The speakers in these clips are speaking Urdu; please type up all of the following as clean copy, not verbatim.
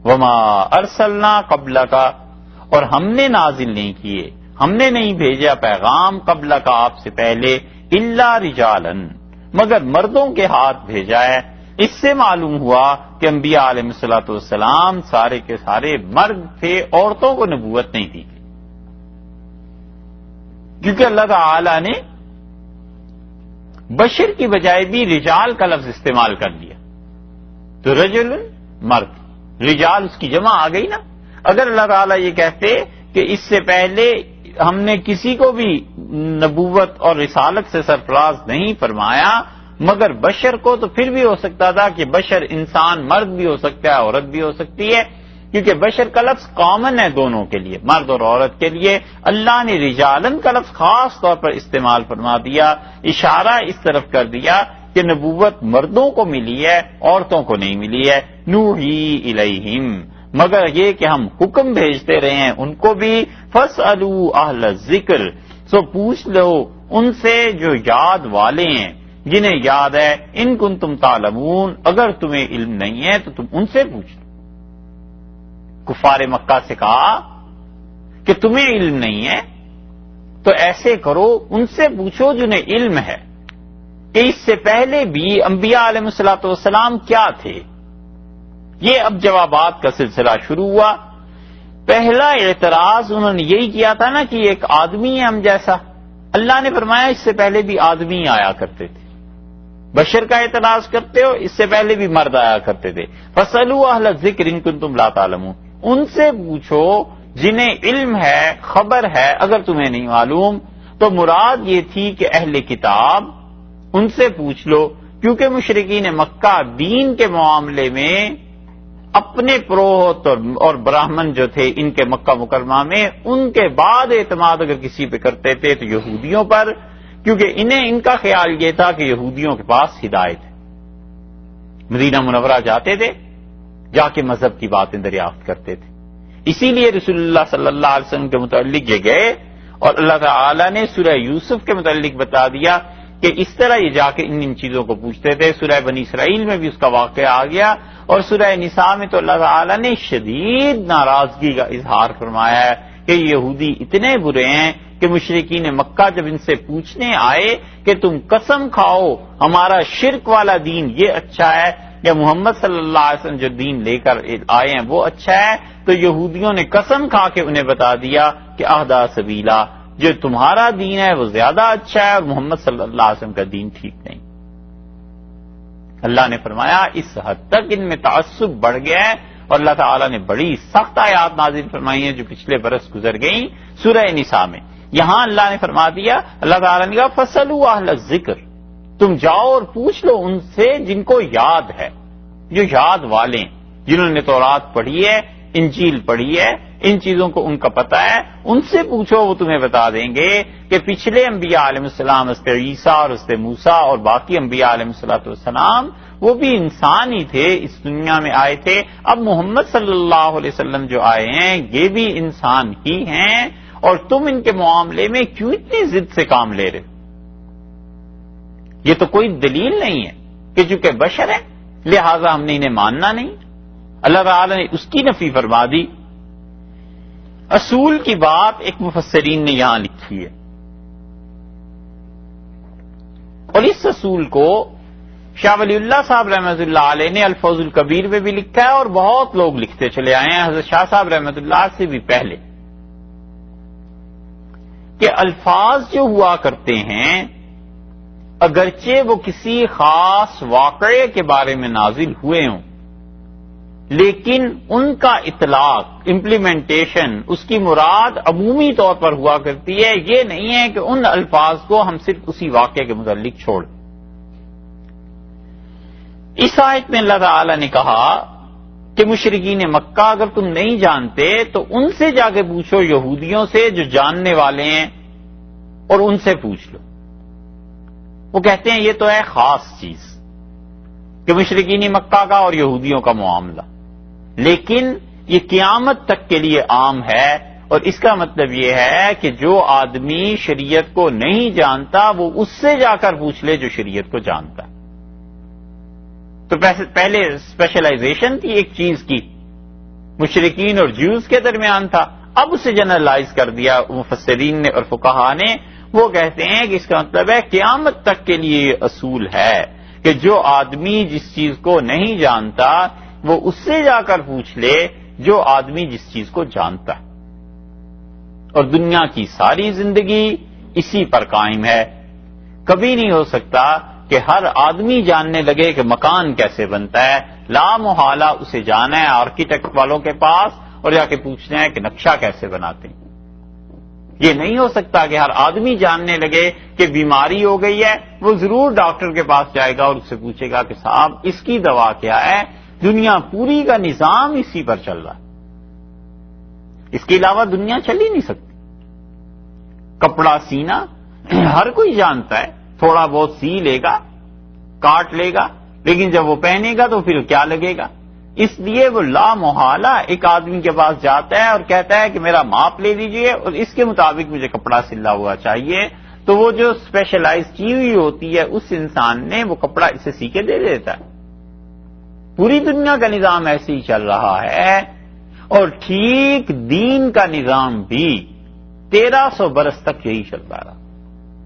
وما ارسلنا قبلک، اور ہم نے نازل نہیں کیے، ہم نے نہیں بھیجا پیغام قبلک آپ سے پہلے، الا رجالا، مگر مردوں کے ہاتھ بھیجا ہے۔ اس سے معلوم ہوا کہ انبیاء علیہ الصلوۃ والسلام سارے کے سارے مرد تھے، عورتوں کو نبوت نہیں دی، کیونکہ اللہ تعالی نے بشر کی بجائے بھی رجال کا لفظ استعمال کر دیا، تو رجل مرد، رجال اس کی جمع آ گئی نا۔ اگر اللہ تعالیٰ یہ کہتے کہ اس سے پہلے ہم نے کسی کو بھی نبوت اور رسالت سے سرفراز نہیں فرمایا مگر بشر کو، تو پھر بھی ہو سکتا تھا کہ بشر انسان مرد بھی ہو سکتا ہے، عورت بھی ہو سکتی ہے، کیونکہ بشر کا لفظ کامن ہے دونوں کے لیے، مرد اور عورت کے لیے۔ اللہ نے رجالن کا لفظ خاص طور پر استعمال فرما دیا، اشارہ اس طرف کر دیا کہ نبوت مردوں کو ملی ہے، عورتوں کو نہیں ملی ہے۔ نوحی الیہم، مگر یہ کہ ہم حکم بھیجتے رہے ہیں ان کو بھی، فاسألوا اہل الذکر، سو پوچھ لو ان سے جو یاد والے ہیں، جنہیں یاد ہے، ان کنتم تعلمون، اگر تمہیں علم نہیں ہے تو تم ان سے پوچھ لو۔ کفار مکہ سے کہا کہ تمہیں علم نہیں ہے تو ایسے کرو ان سے پوچھو جنہیں علم ہے کہ اس سے پہلے بھی انبیاء علیہ الصلوۃ والسلام کیا تھے۔ یہ اب جوابات کا سلسلہ شروع ہوا۔ پہلا اعتراض انہوں نے یہی کیا تھا نا کہ ایک آدمی ہے ہم جیسا، اللہ نے فرمایا اس سے پہلے بھی آدمی آیا کرتے تھے، بشر کا اعتراض کرتے ہو، اس سے پہلے بھی مرد آیا کرتے تھے۔ فَاسْأَلُوا أَهْلَ الذِّكْرِ إِن كُنتُمْ لَا تَعْلَمُونَ، ان سے پوچھو جنہیں علم ہے، خبر ہے، اگر تمہیں نہیں معلوم۔ تو مراد یہ تھی کہ اہل کتاب، ان سے پوچھ لو، کیونکہ مشرکین مکہ دین کے معاملے میں اپنے پروہت اور براہمن جو تھے ان کے مکہ مکرمہ میں، ان کے بعد اعتماد اگر کسی پہ کرتے تھے تو یہودیوں پر، کیونکہ انہیں ان کا خیال یہ تھا کہ یہودیوں کے پاس ہدایت ہے، مدینہ منورہ جاتے تھے، جا کے مذہب کی باتیں دریافت کرتے تھے۔ اسی لیے رسول اللہ صلی اللہ علیہ وسلم کے متعلق یہ گئے اور اللہ تعالی نے سورہ یوسف کے متعلق بتا دیا کہ اس طرح یہ جا کے ان چیزوں کو پوچھتے تھے۔ سورہ بنی اسرائیل میں بھی اس کا واقعہ آ گیا، اور سورہ نساء میں تو اللہ تعالی نے شدید ناراضگی کا اظہار فرمایا ہے کہ یہودی اتنے برے ہیں کہ مشرکین مکہ جب ان سے پوچھنے آئے کہ تم قسم کھاؤ ہمارا شرک والا دین یہ اچھا ہے یا محمد صلی اللہ علیہ وسلم جو دین لے کر آئے ہیں وہ اچھا ہے، تو یہودیوں نے قسم کھا کے انہیں بتا دیا کہ اہدی سبیلا، جو تمہارا دین ہے وہ زیادہ اچھا ہے اور محمد صلی اللہ علیہ وسلم کا دین ٹھیک نہیں۔ اللہ نے فرمایا اس حد تک ان میں تعصب بڑھ گیا ہے، اور اللہ تعالیٰ نے بڑی سخت آیات نازل فرمائی ہیں جو پچھلے برس گزر گئیں سورہ نساء میں۔ یہاں اللہ نے فرما دیا، اللہ تعالیٰ نے کہا فَاسْأَلُوا أَهْلَ الذِّكْرِ، تم جاؤ اور پوچھ لو ان سے جن کو یاد ہے، جو یاد والے، جنہوں نے تورات پڑھی ہے، انجیل پڑھی ہے، ان چیزوں کو ان کا پتہ ہے، ان سے پوچھو، وہ تمہیں بتا دیں گے کہ پچھلے انبیاء علیہ السلام، حضرت عیسیٰ اور حضرت موسیٰ اور باقی انبیاء علیہ السلام، وہ بھی انسان ہی تھے، اس دنیا میں آئے تھے۔ اب محمد صلی اللہ علیہ وسلم جو آئے ہیں یہ بھی انسان ہی ہیں، اور تم ان کے معاملے میں کیوں اتنی ضد سے کام لے رہے؟ یہ تو کوئی دلیل نہیں ہے کہ چونکہ بشر ہے لہذا ہم نے انہیں ماننا نہیں۔ اللہ تعالی نے اس کی نفی فرما دی۔ اصول کی بات ایک مفسرین نے یہاں لکھی ہے، اور اس اصول کو شاہ ولی اللہ صاحب رحمۃ اللہ علیہ نے الفوز الکبیر میں بھی لکھا ہے، اور بہت لوگ لکھتے چلے آئے ہیں حضرت شاہ صاحب رحمۃ اللہ سے بھی پہلے، کہ الفاظ جو ہوا کرتے ہیں اگرچہ وہ کسی خاص واقعے کے بارے میں نازل ہوئے ہوں، لیکن ان کا اطلاق، امپلیمنٹیشن، اس کی مراد عمومی طور پر ہوا کرتی ہے، یہ نہیں ہے کہ ان الفاظ کو ہم صرف اسی واقعے کے متعلق چھوڑ۔ اس آیت میں اللہ تعالی نے کہا کہ مشرکین مکہ اگر تم نہیں جانتے تو ان سے جا کے پوچھو، یہودیوں سے جو جاننے والے ہیں، اور ان سے پوچھ لو۔ وہ کہتے ہیں یہ تو ہے خاص چیز کہ مشرکین مکہ کا اور یہودیوں کا معاملہ، لیکن یہ قیامت تک کے لیے عام ہے، اور اس کا مطلب یہ ہے کہ جو آدمی شریعت کو نہیں جانتا وہ اس سے جا کر پوچھ لے جو شریعت کو جانتا ہے۔ تو پہلے اسپیشلائزیشن تھی ایک چیز کی، مشرکین اور جیوز کے درمیان تھا، اب اسے جنرلائز کر دیا مفسرین نے اور فقہا نے۔ وہ کہتے ہیں کہ اس کا مطلب ہے قیامت تک کے لیے یہ اصول ہے کہ جو آدمی جس چیز کو نہیں جانتا وہ اس سے جا کر پوچھ لے جو آدمی جس چیز کو جانتا ہے، اور دنیا کی ساری زندگی اسی پر قائم ہے۔ کبھی نہیں ہو سکتا کہ ہر آدمی جاننے لگے کہ مکان کیسے بنتا ہے، لا محالہ اسے جانا ہے آرکیٹیکٹ والوں کے پاس اور جا کے پوچھنا ہے کہ نقشہ کیسے بناتے ہیں۔ یہ نہیں ہو سکتا کہ ہر آدمی جاننے لگے کہ بیماری ہو گئی ہے، وہ ضرور ڈاکٹر کے پاس جائے گا اور اس سے پوچھے گا کہ صاحب اس کی دوا کیا ہے۔ دنیا پوری کا نظام اسی پر چل رہا ہے، اس کے علاوہ دنیا چل ہی نہیں سکتی۔ کپڑا سینا ہر کوئی جانتا ہے، تھوڑا بہت سی لے گا، کاٹ لے گا، لیکن جب وہ پہنے گا تو پھر کیا لگے گا؟ اس لیے وہ لا محالہ ایک آدمی کے پاس جاتا ہے اور کہتا ہے کہ میرا ماپ لے لیجئے اور اس کے مطابق مجھے کپڑا سلا ہوا چاہیے، تو وہ جو اسپیشلائز کی ہوئی ہوتی ہے اس انسان نے وہ کپڑا اسے سی کے دے دیتا ہے۔ پوری دنیا کا نظام ایسے ہی چل رہا ہے، اور ٹھیک دین کا نظام بھی 1300 برس تک یہی چلتا رہا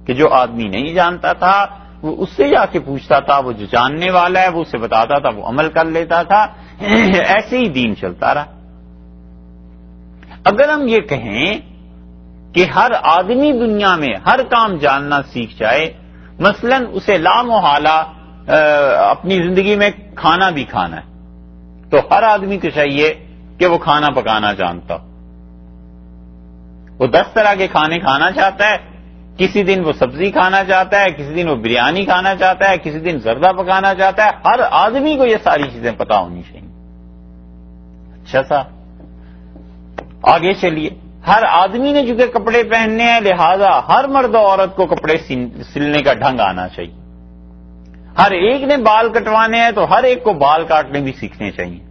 کہ جو آدمی نہیں جانتا تھا وہ اس سے جا کے پوچھتا تھا، وہ جو جاننے والا ہے وہ اسے بتاتا تھا، وہ عمل کر لیتا تھا، ایسے ہی دین چلتا رہا۔ اگر ہم یہ کہیں کہ ہر آدمی دنیا میں ہر کام جاننا سیکھ جائے، مثلا اسے لا محالہ اپنی زندگی میں کھانا بھی کھانا ہے، تو ہر آدمی کو چاہیے کہ وہ کھانا پکانا جانتا ہو۔ وہ 10 طرح کے کھانے کھانا چاہتا ہے، کسی دن وہ سبزی کھانا چاہتا ہے، کسی دن وہ بریانی کھانا چاہتا ہے، کسی دن زردہ پکانا چاہتا ہے۔ ہر آدمی کو یہ ساری چیزیں پتا ہونی چاہیے۔ اچھا سا آگے چلیے، ہر آدمی نے چونکہ کپڑے پہننے ہیں لہذا ہر مرد و عورت کو کپڑے سلنے کا ڈھنگ آنا چاہیے۔ ہر ایک نے بال کٹوانے ہیں تو ہر ایک کو بال کاٹنے بھی سیکھنے چاہیے۔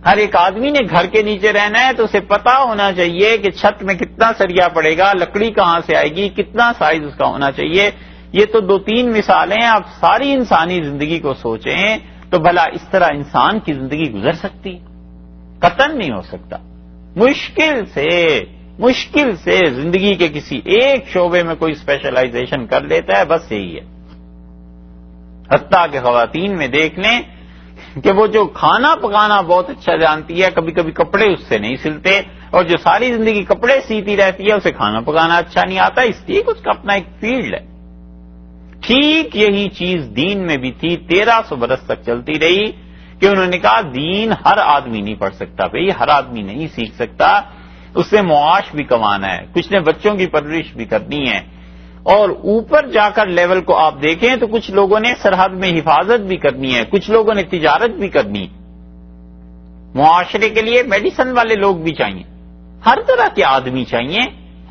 ہر ایک آدمی نے گھر کے نیچے رہنا ہے تو اسے پتا ہونا چاہیے کہ چھت میں کتنا سریا پڑے گا، لکڑی کہاں سے آئے گی، کتنا سائز اس کا ہونا چاہیے۔ یہ تو 2-3 مثالیں ہیں، آپ ساری انسانی زندگی کو سوچیں تو بھلا اس طرح انسان کی زندگی گزر سکتی؟ قطعاً نہیں ہو سکتا۔ مشکل سے زندگی کے کسی ایک شعبے میں کوئی اسپیشلائزیشن کر لیتا ہے، بس یہی ہے۔ حتیٰ کہ خواتین میں دیکھ لیں کہ وہ جو کھانا پکانا بہت اچھا جانتی ہے، کبھی کبھی کپڑے اس سے نہیں سلتے، اور جو ساری زندگی کپڑے سیتی رہتی ہے اسے کھانا پکانا اچھا نہیں آتا، اس لیے اس کا اپنا ایک فیلڈ ہے۔ ٹھیک یہی چیز دین میں بھی تھی، 1300 برس تک چلتی رہی کہ انہوں نے کہا دین ہر آدمی نہیں پڑھ سکتا، بھئی ہر آدمی نہیں سیکھ سکتا، اس سے معاش بھی کمانا ہے، کچھ نے بچوں کی پرورش بھی کرنی ہے، اور اوپر جا کر لیول کو آپ دیکھیں تو کچھ لوگوں نے سرحد میں حفاظت بھی کرنی ہے، کچھ لوگوں نے تجارت بھی کرنی ہے، معاشرے کے لیے میڈیسن والے لوگ بھی چاہیے، ہر طرح کے آدمی چاہیے،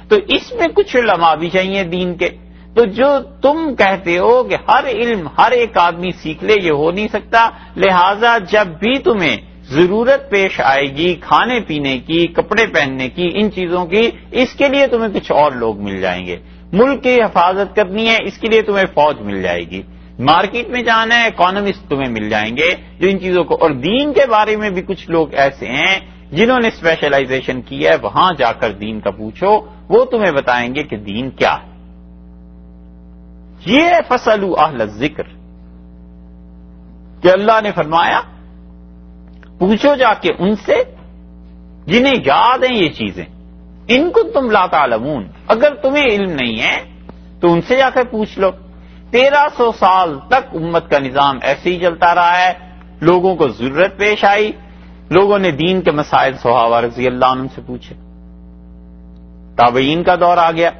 تو اس میں کچھ علماء بھی چاہیے دین کے۔ تو جو تم کہتے ہو کہ ہر علم ہر ایک آدمی سیکھ لے، یہ ہو نہیں سکتا، لہذا جب بھی تمہیں ضرورت پیش آئے گی کھانے پینے کی، کپڑے پہننے کی، ان چیزوں کی، اس کے لیے تمہیں کچھ اور لوگ مل جائیں گے۔ ملک کی حفاظت کرنی ہے، اس کے لیے تمہیں فوج مل جائے گی۔ مارکیٹ میں جانا ہے، اکانومسٹ تمہیں مل جائیں گے جو ان چیزوں کو، اور دین کے بارے میں بھی کچھ لوگ ایسے ہیں جنہوں نے اسپیشلائزیشن کی ہے، وہاں جا کر دین کا پوچھو، وہ تمہیں بتائیں گے کہ دین کیا ہے۔ یہ فَاسْأَلُوا أَهْلَ الذِّكْرِ کہ اللہ نے فرمایا پوچھو جا کے ان سے جنہیں یاد ہیں یہ چیزیں، ان کو تم لا تعلمون، اگر تمہیں علم نہیں ہے تو ان سے جا کر پوچھ لو۔ 1300 سال تک امت کا نظام ایسے ہی چلتا رہا ہے، لوگوں کو ضرورت پیش آئی، لوگوں نے دین کے مسائل صحابہ رضی اللہ عنہ سے پوچھے، تابعین کا دور آ گیا،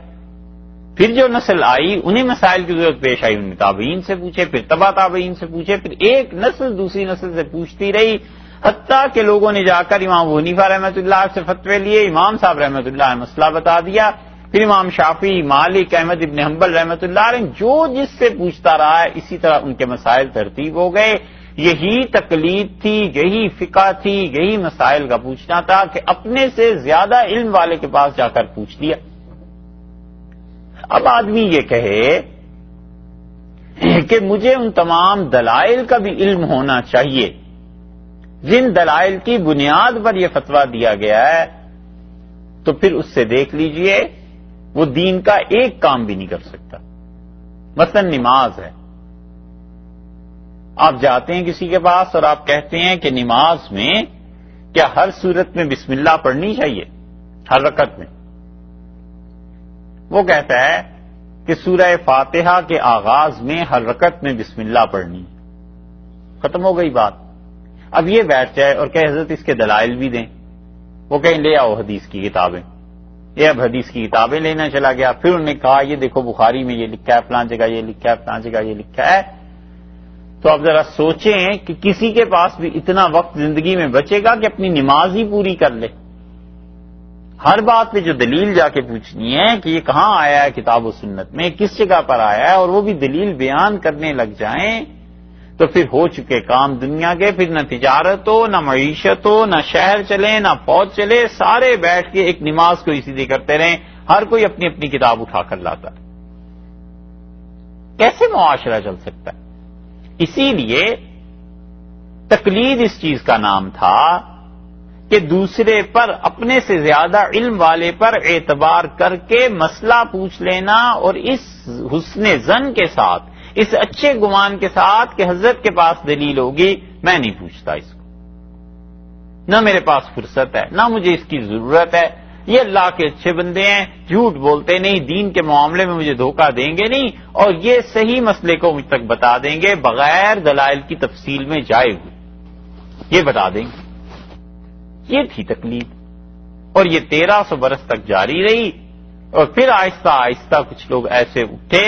پھر جو نسل آئی انہیں مسائل کی ضرورت پیش آئی، انہوں نے تابعین سے پوچھے، پھر تبع تابعین سے پوچھے، پھر ایک نسل دوسری نسل سے پوچھتی رہی، حتیٰ کہ لوگوں نے جا کر امام ابو حنیفہ رحمۃ اللہ سے فتوے لیے، امام صاحب رحمۃ اللہ نے مسئلہ بتا دیا، پھر امام شافعی، مالک، احمد ابن حنبل رحمۃ اللہ علیہ جو جس سے پوچھتا رہا ہے، اسی طرح ان کے مسائل ترتیب ہو گئے۔ یہی تقلید تھی، یہی فقہ تھی، یہی مسائل کا پوچھنا تھا کہ اپنے سے زیادہ علم والے کے پاس جا کر پوچھ لیا۔ اب آدمی یہ کہے کہ مجھے ان تمام دلائل کا بھی علم ہونا چاہیے، جن دلائل کی بنیاد پر یہ فتویٰ دیا گیا ہے، تو پھر اس سے دیکھ لیجئے وہ دین کا ایک کام بھی نہیں کر سکتا۔ مثلا نماز ہے، آپ جاتے ہیں کسی کے پاس اور آپ کہتے ہیں کہ نماز میں کیا ہر صورت میں بسم اللہ پڑھنی چاہیے ہر رکعت میں؟ وہ کہتا ہے کہ سورہ فاتحہ کے آغاز میں ہر رکعت میں بسم اللہ پڑھنی، ختم ہو گئی بات۔ اب یہ بیٹھ جائے اور کہ حضرت اس کے دلائل بھی دیں، وہ کہیں لے آؤ حدیث کی کتابیں، یہ اب حدیث کی کتابیں لینا چلا گیا، پھر انہوں نے کہا یہ دیکھو بخاری میں یہ لکھا ہے، فلاں جگہ یہ لکھا ہے، فلاں جگہ یہ لکھا ہے۔ تو اب ذرا سوچیں کہ کسی کے پاس بھی اتنا وقت زندگی میں بچے گا کہ اپنی نماز ہی پوری کر لے؟ ہر بات پہ جو دلیل جا کے پوچھنی ہے کہ یہ کہاں آیا ہے کتاب و سنت میں، کس جگہ پر آیا ہے، اور وہ بھی دلیل بیان کرنے لگ جائیں، تو پھر ہو چکے کام دنیا کے، پھر نہ تجارت ہو، نہ معیشت ہو، نہ شہر چلے، نہ فوج چلے، سارے بیٹھ کے ایک نماز کو اسی لیے کرتے رہیں، ہر کوئی اپنی اپنی کتاب اٹھا کر لاتا ہے۔ کیسے معاشرہ چل سکتا ہے؟ اسی لیے تقلید اس چیز کا نام تھا کہ دوسرے پر، اپنے سے زیادہ علم والے پر اعتبار کر کے مسئلہ پوچھ لینا، اور اس حسن ظن کے ساتھ، اس اچھے گمان کے ساتھ کہ حضرت کے پاس دلیل ہوگی، میں نہیں پوچھتا اس کو، نہ میرے پاس فرصت ہے، نہ مجھے اس کی ضرورت ہے، یہ اللہ کے اچھے بندے ہیں، جھوٹ بولتے نہیں، دین کے معاملے میں مجھے دھوکہ دیں گے نہیں، اور یہ صحیح مسئلے کو مجھ تک بتا دیں گے بغیر دلائل کی تفصیل میں جائے ہوئے، یہ بتا دیں گے۔ یہ تھی تقلید، اور یہ 1300 برس تک جاری رہی، اور پھر آہستہ آہستہ کچھ لوگ ایسے اٹھے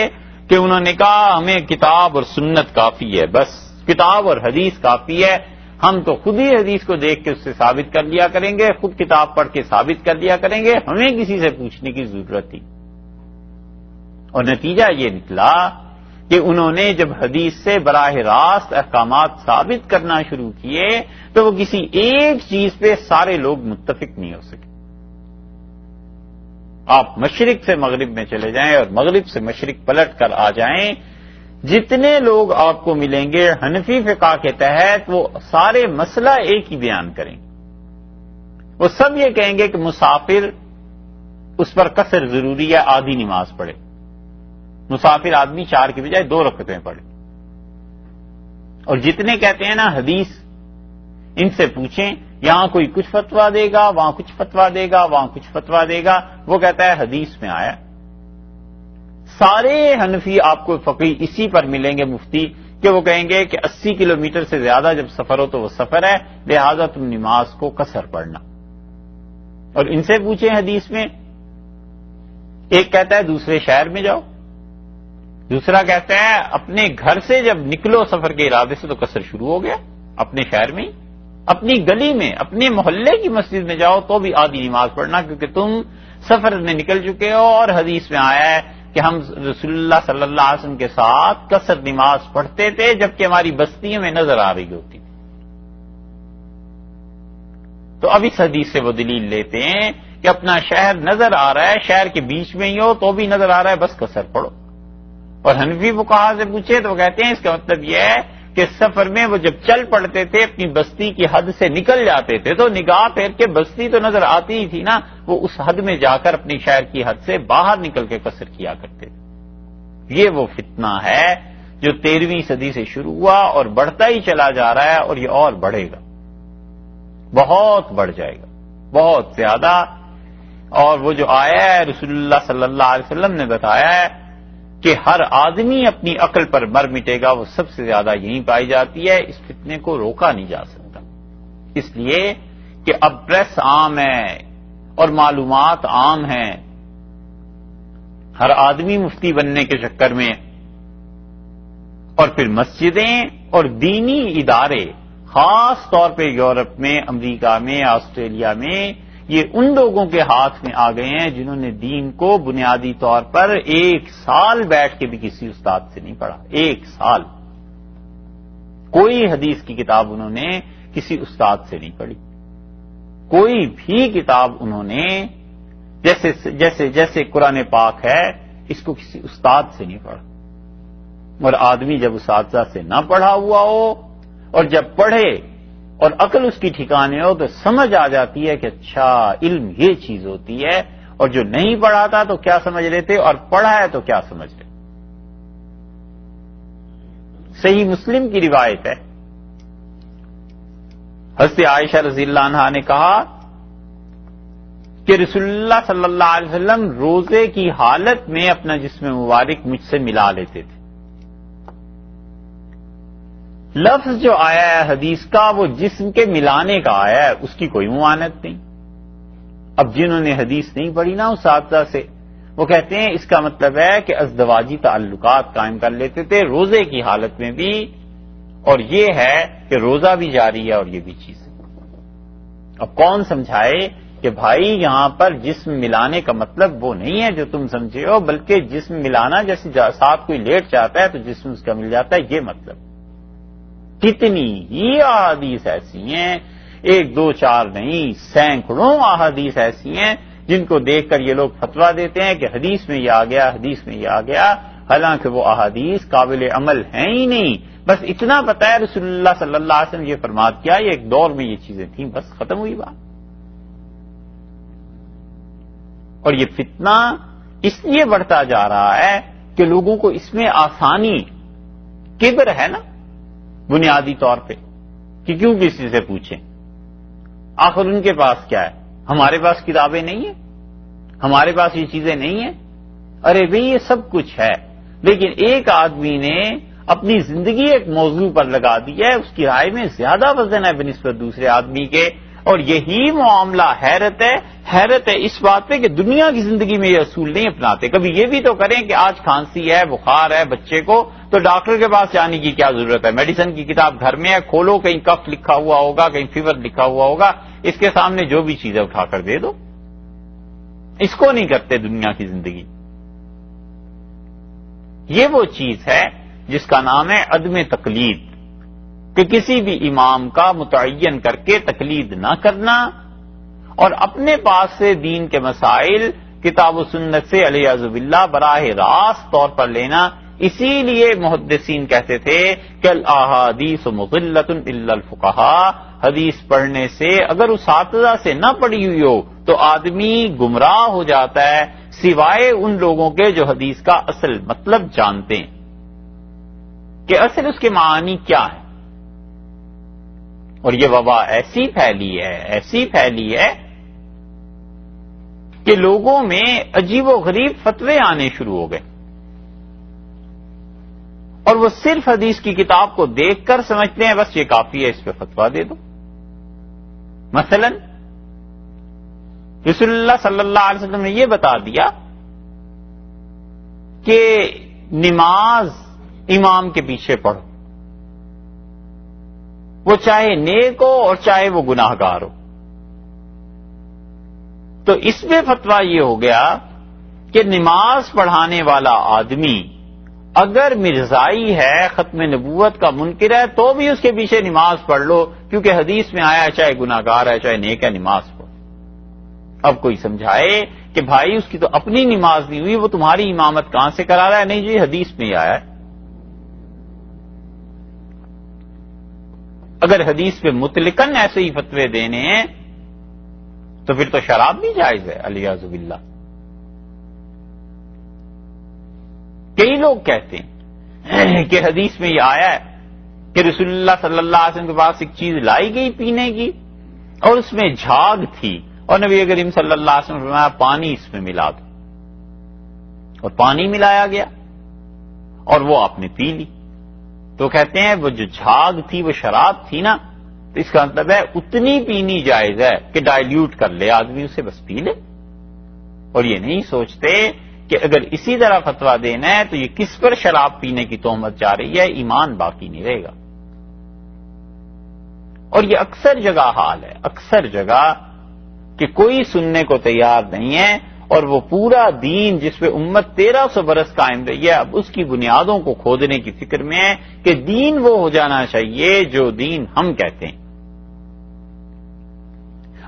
کہ انہوں نے کہا ہمیں کتاب اور سنت کافی ہے، بس کتاب اور حدیث کافی ہے، ہم تو خود ہی حدیث کو دیکھ کے اس سے ثابت کر لیا کریں گے، خود کتاب پڑھ کے ثابت کر لیا کریں گے، ہمیں کسی سے پوچھنے کی ضرورت تھی۔ اور نتیجہ یہ نکلا کہ انہوں نے جب حدیث سے براہ راست احکامات ثابت کرنا شروع کیے تو وہ کسی ایک چیز پہ سارے لوگ متفق نہیں ہو سکے۔ آپ مشرق سے مغرب میں چلے جائیں اور مغرب سے مشرق پلٹ کر آ جائیں، جتنے لوگ آپ کو ملیں گے حنفی فقہ کے تحت، وہ سارے مسئلہ ایک ہی بیان کریں گے۔ وہ سب یہ کہیں گے کہ مسافر اس پر قصر ضروری ہے، آدھی نماز پڑھے، مسافر آدمی 4 کی بجائے 2 رکعتیں پڑھے۔ اور جتنے کہتے ہیں نا حدیث، ان سے پوچھیں یہاں کوئی کچھ فتویٰ دے گا، وہاں کچھ فتویٰ دے گا، وہاں کچھ فتویٰ دے گا، وہ کہتا ہے حدیث میں آیا۔ سارے حنفی آپ کو فقیہ اسی پر ملیں گے مفتی کہ وہ کہیں گے کہ 80 کلومیٹر سے زیادہ جب سفر ہو تو وہ سفر ہے، لہذا تم نماز کو قصر پڑھنا۔ اور ان سے پوچھیں حدیث میں، ایک کہتا ہے دوسرے شہر میں جاؤ، دوسرا کہتا ہے اپنے گھر سے جب نکلو سفر کے ارادے سے تو قصر شروع ہو گیا، اپنے شہر میں، اپنی گلی میں، اپنے محلے کی مسجد میں جاؤ تو بھی آدھی نماز پڑھنا، کیونکہ تم سفر میں نکل چکے ہو، اور حدیث میں آیا ہے کہ ہم رسول اللہ صلی اللہ علیہ وسلم کے ساتھ قصر نماز پڑھتے تھے جبکہ ہماری بستیوں میں نظر آ رہی ہوتی۔ تو اب اس حدیث سے وہ دلیل لیتے ہیں کہ اپنا شہر نظر آ رہا ہے، شہر کے بیچ میں ہی ہو تو بھی نظر آ رہا ہے، بس قصر پڑھو۔ اور حنفی فقہا سے پوچھے تو وہ کہتے ہیں اس کا مطلب یہ ہے کہ سفر میں وہ جب چل پڑتے تھے اپنی بستی کی حد سے نکل جاتے تھے تو نگاہ پھیر کے بستی تو نظر آتی ہی تھی نا، وہ اس حد میں جا کر اپنی شہر کی حد سے باہر نکل کے قصر کیا کرتے تھے۔ یہ وہ فتنہ ہے جو 13ویں صدی سے شروع ہوا اور بڑھتا ہی چلا جا رہا ہے، اور یہ اور بڑھے گا، بہت بڑھ جائے گا، بہت زیادہ۔ اور وہ جو آیا ہے رسول اللہ صلی اللہ علیہ وسلم نے بتایا ہے کہ ہر آدمی اپنی عقل پر مر مٹے گا، وہ سب سے زیادہ یہی پائی جاتی ہے، اس فتنے کو روکا نہیں جا سکتا، اس لیے کہ اب پریس عام ہے اور معلومات عام ہیں، ہر آدمی مفتی بننے کے چکر میں، اور پھر مسجدیں اور دینی ادارے خاص طور پہ یورپ میں، امریکہ میں، آسٹریلیا میں، یہ ان لوگوں کے ہاتھ میں آ گئے ہیں جنہوں نے دین کو بنیادی طور پر 1 سال بیٹھ کے بھی کسی استاد سے نہیں پڑھا، 1 سال کوئی حدیث کی کتاب انہوں نے کسی استاد سے نہیں پڑھی، کوئی بھی کتاب انہوں نے جیسے قرآن پاک ہے اس کو کسی استاد سے نہیں پڑھا۔ اور آدمی جب اساتذہ سے نہ پڑھا ہوا ہو اور جب پڑھے اور عقل اس کی ٹھکانے ہو تو سمجھ آ جاتی ہے کہ اچھا علم یہ چیز ہوتی ہے، اور جو نہیں پڑھا تھا تو کیا سمجھ لیتے، اور پڑھا ہے تو کیا سمجھ لیتے۔ صحیح مسلم کی روایت ہے، حضرت عائشہ رضی اللہ عنہا نے کہا کہ رسول اللہ صلی اللہ علیہ وسلم روزے کی حالت میں اپنا جسم مبارک مجھ سے ملا لیتے تھے۔ لفظ جو آیا ہے حدیث کا وہ جسم کے ملانے کا آیا ہے، اس کی کوئی ممانعت نہیں۔ اب جنہوں نے حدیث نہیں پڑھی نا اساتذہ سے، وہ کہتے ہیں اس کا مطلب ہے کہ ازدواجی تعلقات قائم کر لیتے تھے روزے کی حالت میں بھی، اور یہ ہے کہ روزہ بھی جاری ہے اور یہ بھی چیز ہے۔ اب کون سمجھائے کہ بھائی یہاں پر جسم ملانے کا مطلب وہ نہیں ہے جو تم سمجھے ہو، بلکہ جسم ملانا جیسے ساتھ کوئی لیٹ چاہتا ہے تو جسم اس کا مل جاتا ہے، یہ مطلب۔ کتنی ہی احادیث ایسی ہیں، ایک دو چار نہیں، سینکڑوں احادیث ایسی ہیں جن کو دیکھ کر یہ لوگ فتویٰ دیتے ہیں کہ حدیث میں یہ آ گیا، حدیث میں یہ آ گیا، حالانکہ وہ احادیث قابل عمل ہیں ہی نہیں۔ بس اتنا پتہ ہے رسول اللہ صلی اللہ علیہ وسلم یہ فرمات کیا، یہ ایک دور میں یہ چیزیں تھیں، بس ختم ہوئی بات۔ اور یہ فتنہ اس لیے بڑھتا جا رہا ہے کہ لوگوں کو اس میں آسانی، کبر ہے نا بنیادی طور پہ، کہ کیوں کسی سے پوچھیں، آخر ان کے پاس کیا ہے، ہمارے پاس کتابیں نہیں ہیں، ہمارے پاس یہ چیزیں نہیں ہیں۔ ارے بھئی یہ سب کچھ ہے، لیکن ایک آدمی نے اپنی زندگی ایک موضوع پر لگا دی ہے، اس کی رائے میں زیادہ وزن ہے بنسبت دوسرے آدمی کے، اور یہی معاملہ حیرت ہے اس بات پہ کہ دنیا کی زندگی میں یہ اصول نہیں اپناتے۔ کبھی یہ بھی تو کریں کہ آج کھانسی ہے، بخار ہے بچے کو، تو ڈاکٹر کے پاس جانے کی کیا ضرورت ہے، میڈیسن کی کتاب گھر میں ہے، کھولو، کہیں کف لکھا ہوا ہوگا، کہیں فیور لکھا ہوا ہوگا، اس کے سامنے جو بھی چیزیں اٹھا کر دے دو۔ اس کو نہیں کرتے دنیا کی زندگی۔ یہ وہ چیز ہے جس کا نام ہے عدم تقلید، کہ کسی بھی امام کا متعین کر کے تقلید نہ کرنا، اور اپنے پاس سے دین کے مسائل کتاب و سنت سے علیہ باللہ براہ راست طور پر لینا۔ اسی لیے محدثین کہتے تھے کہ الاحادیث مضلۃ الا الفقہاء، حدیث پڑھنے سے اگر اساتذہ سے نہ پڑھی ہوئی ہو تو آدمی گمراہ ہو جاتا ہے، سوائے ان لوگوں کے جو حدیث کا اصل مطلب جانتے ہیں کہ اصل اس کے معانی کیا ہے۔ اور یہ وبا ایسی پھیلی ہے کہ لوگوں میں عجیب و غریب فتوے آنے شروع ہو گئے، اور وہ صرف حدیث کی کتاب کو دیکھ کر سمجھتے ہیں بس یہ کافی ہے، اس پہ فتویٰ دے دو۔ مثلا رسول اللہ صلی اللہ علیہ وسلم نے یہ بتا دیا کہ نماز امام کے پیچھے پڑھو، وہ چاہے نیک ہو اور چاہے وہ گناہ گار ہو۔ تو اس میں فتویٰ یہ ہو گیا کہ نماز پڑھانے والا آدمی اگر مرزائی ہے، ختم نبوت کا منکر ہے، تو بھی اس کے پیچھے نماز پڑھ لو، کیونکہ حدیث میں آیا چاہے گناہ گار ہے چاہے نیک ہے نماز پڑھو۔ اب کوئی سمجھائے کہ بھائی اس کی تو اپنی نماز نہیں ہوئی، وہ تمہاری امامت کہاں سے کرا رہا ہے؟ نہیں جی حدیث میں آیا ہے۔ اگر حدیث پہ مطلقاً ایسے ہی فتوے دینے ہیں تو پھر تو شراب بھی جائز ہے علیہ باللہ۔ کئی لوگ کہتے ہیں کہ حدیث میں یہ آیا ہے کہ رسول اللہ صلی اللہ علیہ وسلم کے پاس ایک چیز لائی گئی پینے کی اور اس میں جھاگ تھی، اور نبی کریم صلی اللہ علیہ وسلم نے فرمایا پانی اس میں ملا دو، اور پانی ملایا گیا اور وہ آپ نے پی لی۔ تو کہتے ہیں وہ جو جھاگ تھی وہ شراب تھی نا، تو اس کا مطلب ہے اتنی پینی جائز ہے کہ ڈائلیوٹ کر لے آدمی اسے، بس پی لے۔ اور یہ نہیں سوچتے کہ اگر اسی طرح فتویٰ دینا ہے تو یہ کس پر شراب پینے کی تہمت جا رہی ہے، ایمان باقی نہیں رہے گا۔ اور یہ اکثر جگہ حال ہے، اکثر جگہ کہ کوئی سننے کو تیار نہیں ہے، اور وہ پورا دین جس پہ امت 1300 برس قائم رہی ہے اب اس کی بنیادوں کو کھودنے کی فکر میں ہے کہ دین وہ ہو جانا چاہیے جو دین ہم کہتے ہیں،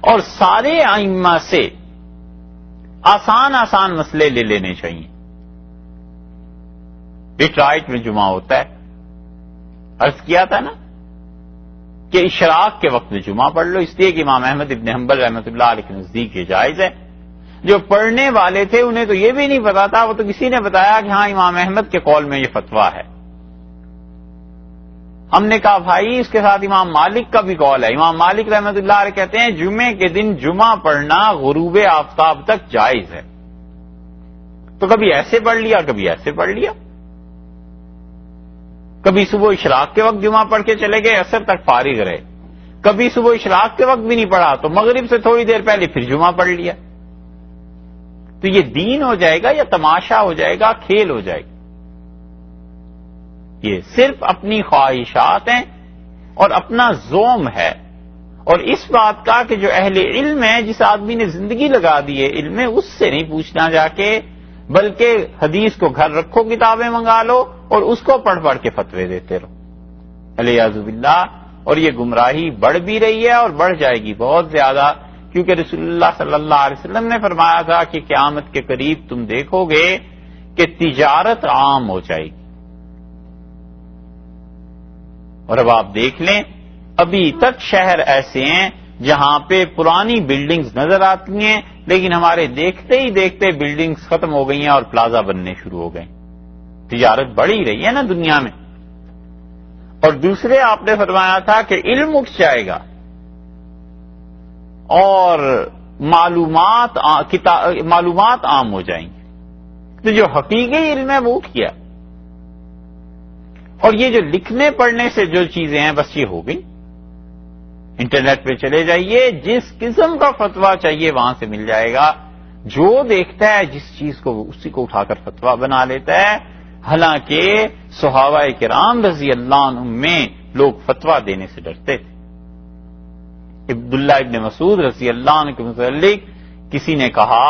اور سارے ائمہ سے آسان مسئلے لے لینے چاہیے۔ ڈیٹرائٹ میں جمعہ ہوتا ہے، عرض کیا تھا نا کہ اشراق کے وقت میں جمعہ پڑھ لو، اس لیے کہ امام احمد ابن حنبل رحمۃ اللہ علیہ کے نزدیک یہ جائز ہے۔ جو پڑھنے والے تھے انہیں تو یہ بھی نہیں پتا تھا، وہ تو کسی نے بتایا کہ ہاں امام احمد کے قول میں یہ فتویٰ ہے۔ ہم نے کہا بھائی اس کے ساتھ امام مالک کا بھی قول ہے، امام مالک رحمۃ اللہ علیہ کہتے ہیں جمعے کے دن جمعہ پڑھنا غروب آفتاب تک جائز ہے۔ تو کبھی ایسے پڑھ لیا، کبھی ایسے پڑھ لیا، کبھی صبح اشراق کے وقت جمعہ پڑھ کے چلے گئے، عصر تک فارغ رہے، کبھی صبح اشراق کے وقت بھی نہیں پڑھا تو مغرب سے تھوڑی دیر پہلے پھر جمعہ پڑھ لیا۔ تو یہ دین ہو جائے گا یا تماشا ہو جائے گا، کھیل ہو جائے گا؟ یہ صرف اپنی خواہشات ہیں اور اپنا زوم ہے، اور اس بات کا کہ جو اہل علم ہے، جس آدمی نے زندگی لگا دی ہے علم میں، اس سے نہیں پوچھنا جا کے، بلکہ حدیث کو گھر رکھو، کتابیں منگا لو اور اس کو پڑھ پڑھ کے فتوے دیتے رہو، علیاذ باللہ۔ اور یہ گمراہی بڑھ بھی رہی ہے اور بڑھ جائے گی بہت زیادہ، کیونکہ رسول اللہ صلی اللہ علیہ وسلم نے فرمایا تھا کہ قیامت کے قریب تم دیکھو گے کہ تجارت عام ہو جائے گی۔ اور اب آپ دیکھ لیں، ابھی تک شہر ایسے ہیں جہاں پہ پرانی بلڈنگز نظر آتی ہیں، لیکن ہمارے دیکھتے ہی دیکھتے بلڈنگز ختم ہو گئی ہیں اور پلازا بننے شروع ہو گئے۔ تجارت بڑھ ہی رہی ہے نا دنیا میں۔ اور دوسرے آپ نے فرمایا تھا کہ علم اٹھ جائے گا اور معلومات عام ہو جائیں گی۔ تو جو حقیقی علم ہے وہ اٹھ گیا، اور یہ جو لکھنے پڑھنے سے جو چیزیں ہیں بس یہ ہو گئی۔ انٹرنیٹ پہ چلے جائیے، جس قسم کا فتویٰ چاہیے وہاں سے مل جائے گا، جو دیکھتا ہے جس چیز کو اسی کو اٹھا کر فتویٰ بنا لیتا ہے۔ حالانکہ صحابہ کرام رضی اللہ عنہم میں لوگ فتویٰ دینے سے ڈرتے تھے۔ عبداللہ ابن مسعود رضی اللہ عنہ کے متعلق کسی نے کہا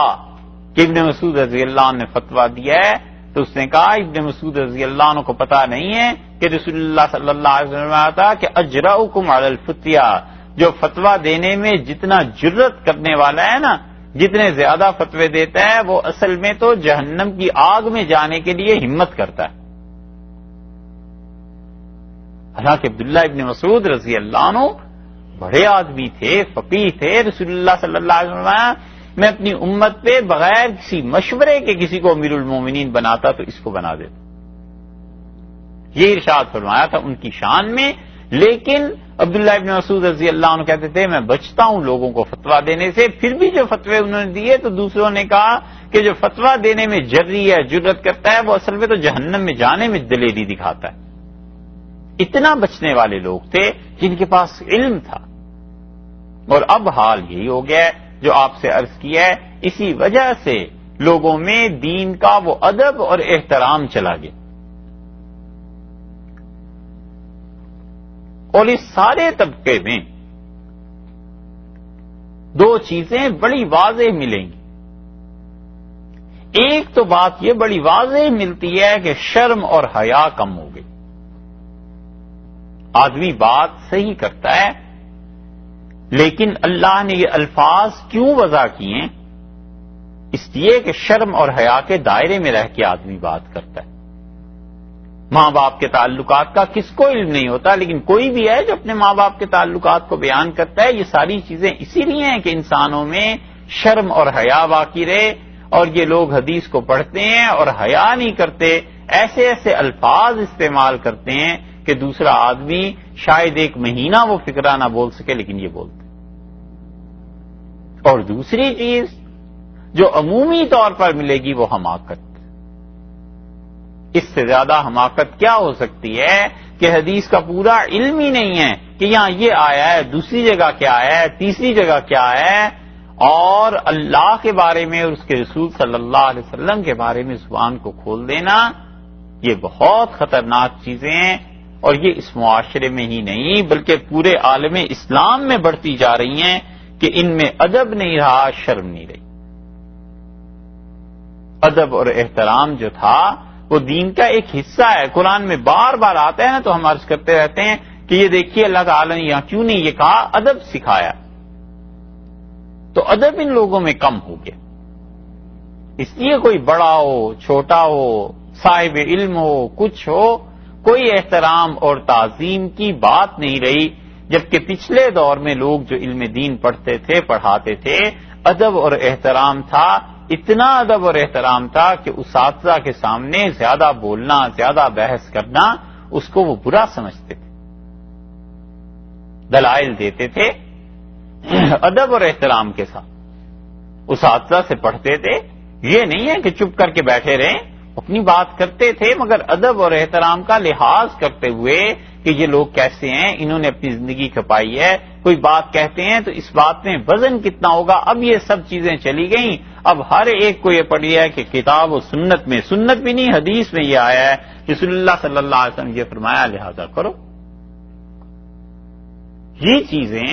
کہ ابن مسعود رضی اللہ عنہ نے فتویٰ دیا ہے، تو اس نے کہا ابن مسعود رضی اللہ عنہ کو پتا نہیں ہے کہ رسول اللہ صلی اللہ علیہ وسلم نے کہا کہ اجرؤکم علی الفتیا، جو فتویٰ دینے میں جتنا جرت کرنے والا ہے نا، جتنے زیادہ فتوے دیتا ہے، وہ اصل میں تو جہنم کی آگ میں جانے کے لیے ہمت کرتا ہے۔ حالانکہ عبداللہ ابن مسعود رضی اللہ عنہ بڑے آدمی تھے، فقیہ تھے۔ رسول اللہ صلی اللہ علیہ وسلم نے میں اپنی امت پہ بغیر کسی مشورے کے کسی کو امیر المومنین بناتا تو اس کو بنا دیتا۔ یہ ارشاد فرمایا تھا ان کی شان میں۔ لیکن عبداللہ ابن مسعود رضی اللہ عنہ کہتے تھے میں بچتا ہوں لوگوں کو فتویٰ دینے سے۔ پھر بھی جو فتوے انہوں نے دیے تو دوسروں نے کہا کہ جو فتویٰ دینے میں جرری ہے، جرت کرتا ہے، وہ اصل میں تو جہنم میں جانے میں دلیری دکھاتا ہے۔ اتنا بچنے والے لوگ تھے جن کے پاس علم تھا، اور اب حال یہی ہو گیا ہے جو آپ سے عرض کیا ہے۔ اسی وجہ سے لوگوں میں دین کا وہ ادب اور احترام چلا گیا، اور اس سارے طبقے میں دو چیزیں بڑی واضح ملیں گی۔ ایک تو بات یہ بڑی واضح ملتی ہے کہ شرم اور حیا کم ہو گئی۔ آدمی بات صحیح کرتا ہے، لیکن اللہ نے یہ الفاظ کیوں وضع کیے؟ اس لیے کہ شرم اور حیا کے دائرے میں رہ کے آدمی بات کرتا ہے۔ ماں باپ کے تعلقات کا کس کو علم نہیں ہوتا، لیکن کوئی بھی ہے جو اپنے ماں باپ کے تعلقات کو بیان کرتا ہے۔ یہ ساری چیزیں اسی لیے ہیں کہ انسانوں میں شرم اور حیا باقی رہے، اور یہ لوگ حدیث کو پڑھتے ہیں اور حیا نہیں کرتے، ایسے ایسے الفاظ استعمال کرتے ہیں کہ دوسرا آدمی شاید ایک مہینہ وہ فقرہ نہ بول سکے لیکن یہ بولتے۔ اور دوسری چیز جو عمومی طور پر ملے گی وہ حماقت۔ اس سے زیادہ حماقت کیا ہو سکتی ہے کہ حدیث کا پورا علم ہی نہیں ہے کہ یہاں یہ آیا ہے، دوسری جگہ کیا ہے، تیسری جگہ کیا ہے، اور اللہ کے بارے میں اور اس کے رسول صلی اللہ علیہ وسلم کے بارے میں زبان کو کھول دینا، یہ بہت خطرناک چیزیں ہیں، اور یہ اس معاشرے میں ہی نہیں بلکہ پورے عالم اسلام میں بڑھتی جا رہی ہیں کہ ان میں ادب نہیں رہا، شرم نہیں رہی۔ ادب اور احترام جو تھا وہ دین کا ایک حصہ ہے، قرآن میں بار بار آتا ہے نا، تو ہم عرض کرتے رہتے ہیں کہ یہ دیکھیے اللہ تعالیٰ نے یہاں کیوں نہیں یہ کہا، ادب سکھایا۔ تو ادب ان لوگوں میں کم ہو گیا، اس لیے کوئی بڑا ہو، چھوٹا ہو، صاحب علم ہو، کچھ ہو، کوئی احترام اور تعظیم کی بات نہیں رہی۔ جبکہ پچھلے دور میں لوگ جو علم دین پڑھتے تھے پڑھاتے تھے ادب اور احترام تھا، اتنا ادب اور احترام تھا کہ اساتذہ کے سامنے زیادہ بولنا، زیادہ بحث کرنا اس کو وہ برا سمجھتے تھے، دلائل دیتے تھے ادب اور احترام کے ساتھ، اساتذہ سے پڑھتے تھے، یہ نہیں ہے کہ چپ کر کے بیٹھے رہیں، اپنی بات کرتے تھے مگر ادب اور احترام کا لحاظ کرتے ہوئے کہ یہ لوگ کیسے ہیں، انہوں نے اپنی زندگی کھپائی ہے، کوئی بات کہتے ہیں تو اس بات میں وزن کتنا ہوگا۔ اب یہ سب چیزیں چلی گئیں، اب ہر ایک کو یہ پڑھی ہے کہ کتاب و سنت میں، سنت بھی نہیں حدیث میں یہ آیا ہے، رسول اللہ صلی اللہ علیہ وسلم یہ فرمایا لہذا کرو۔ یہ چیزیں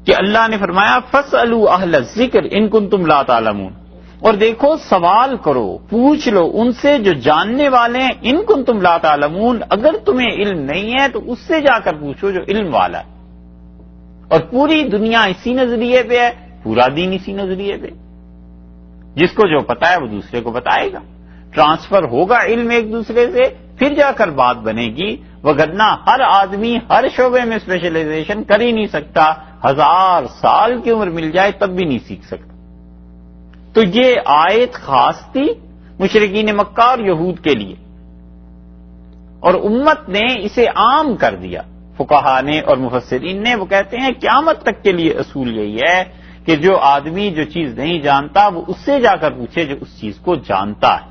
کہ اللہ نے فرمایا فَاسْأَلُوا أَهْلَ الذِّكْرِ إِن كُنتُمْ لَا تَعْلَمُونَ، اور دیکھو سوال کرو، پوچھ لو ان سے جو جاننے والے ہیں، ان کنتم لا تعلمون، اگر تمہیں علم نہیں ہے تو اس سے جا کر پوچھو جو علم والا ہے۔ اور پوری دنیا اسی نظریے پہ ہے، پورا دین اسی نظریے پہ، جس کو جو پتا ہے وہ دوسرے کو بتائے گا، ٹرانسفر ہوگا علم ایک دوسرے سے، پھر جا کر بات بنے گی، وگرنہ ہر آدمی ہر شعبے میں اسپیشلائزیشن کر ہی نہیں سکتا، 1000 سال کی عمر مل جائے تب بھی نہیں سیکھ سکتا۔ تو یہ آیت خاص تھی مشرکین مکہ اور یہود کے لیے، اور امت نے اسے عام کر دیا، فقہا نے اور مفسرین نے، وہ کہتے ہیں قیامت تک کے لیے اصول یہی ہے کہ جو آدمی جو چیز نہیں جانتا وہ اس سے جا کر پوچھے جو اس چیز کو جانتا ہے۔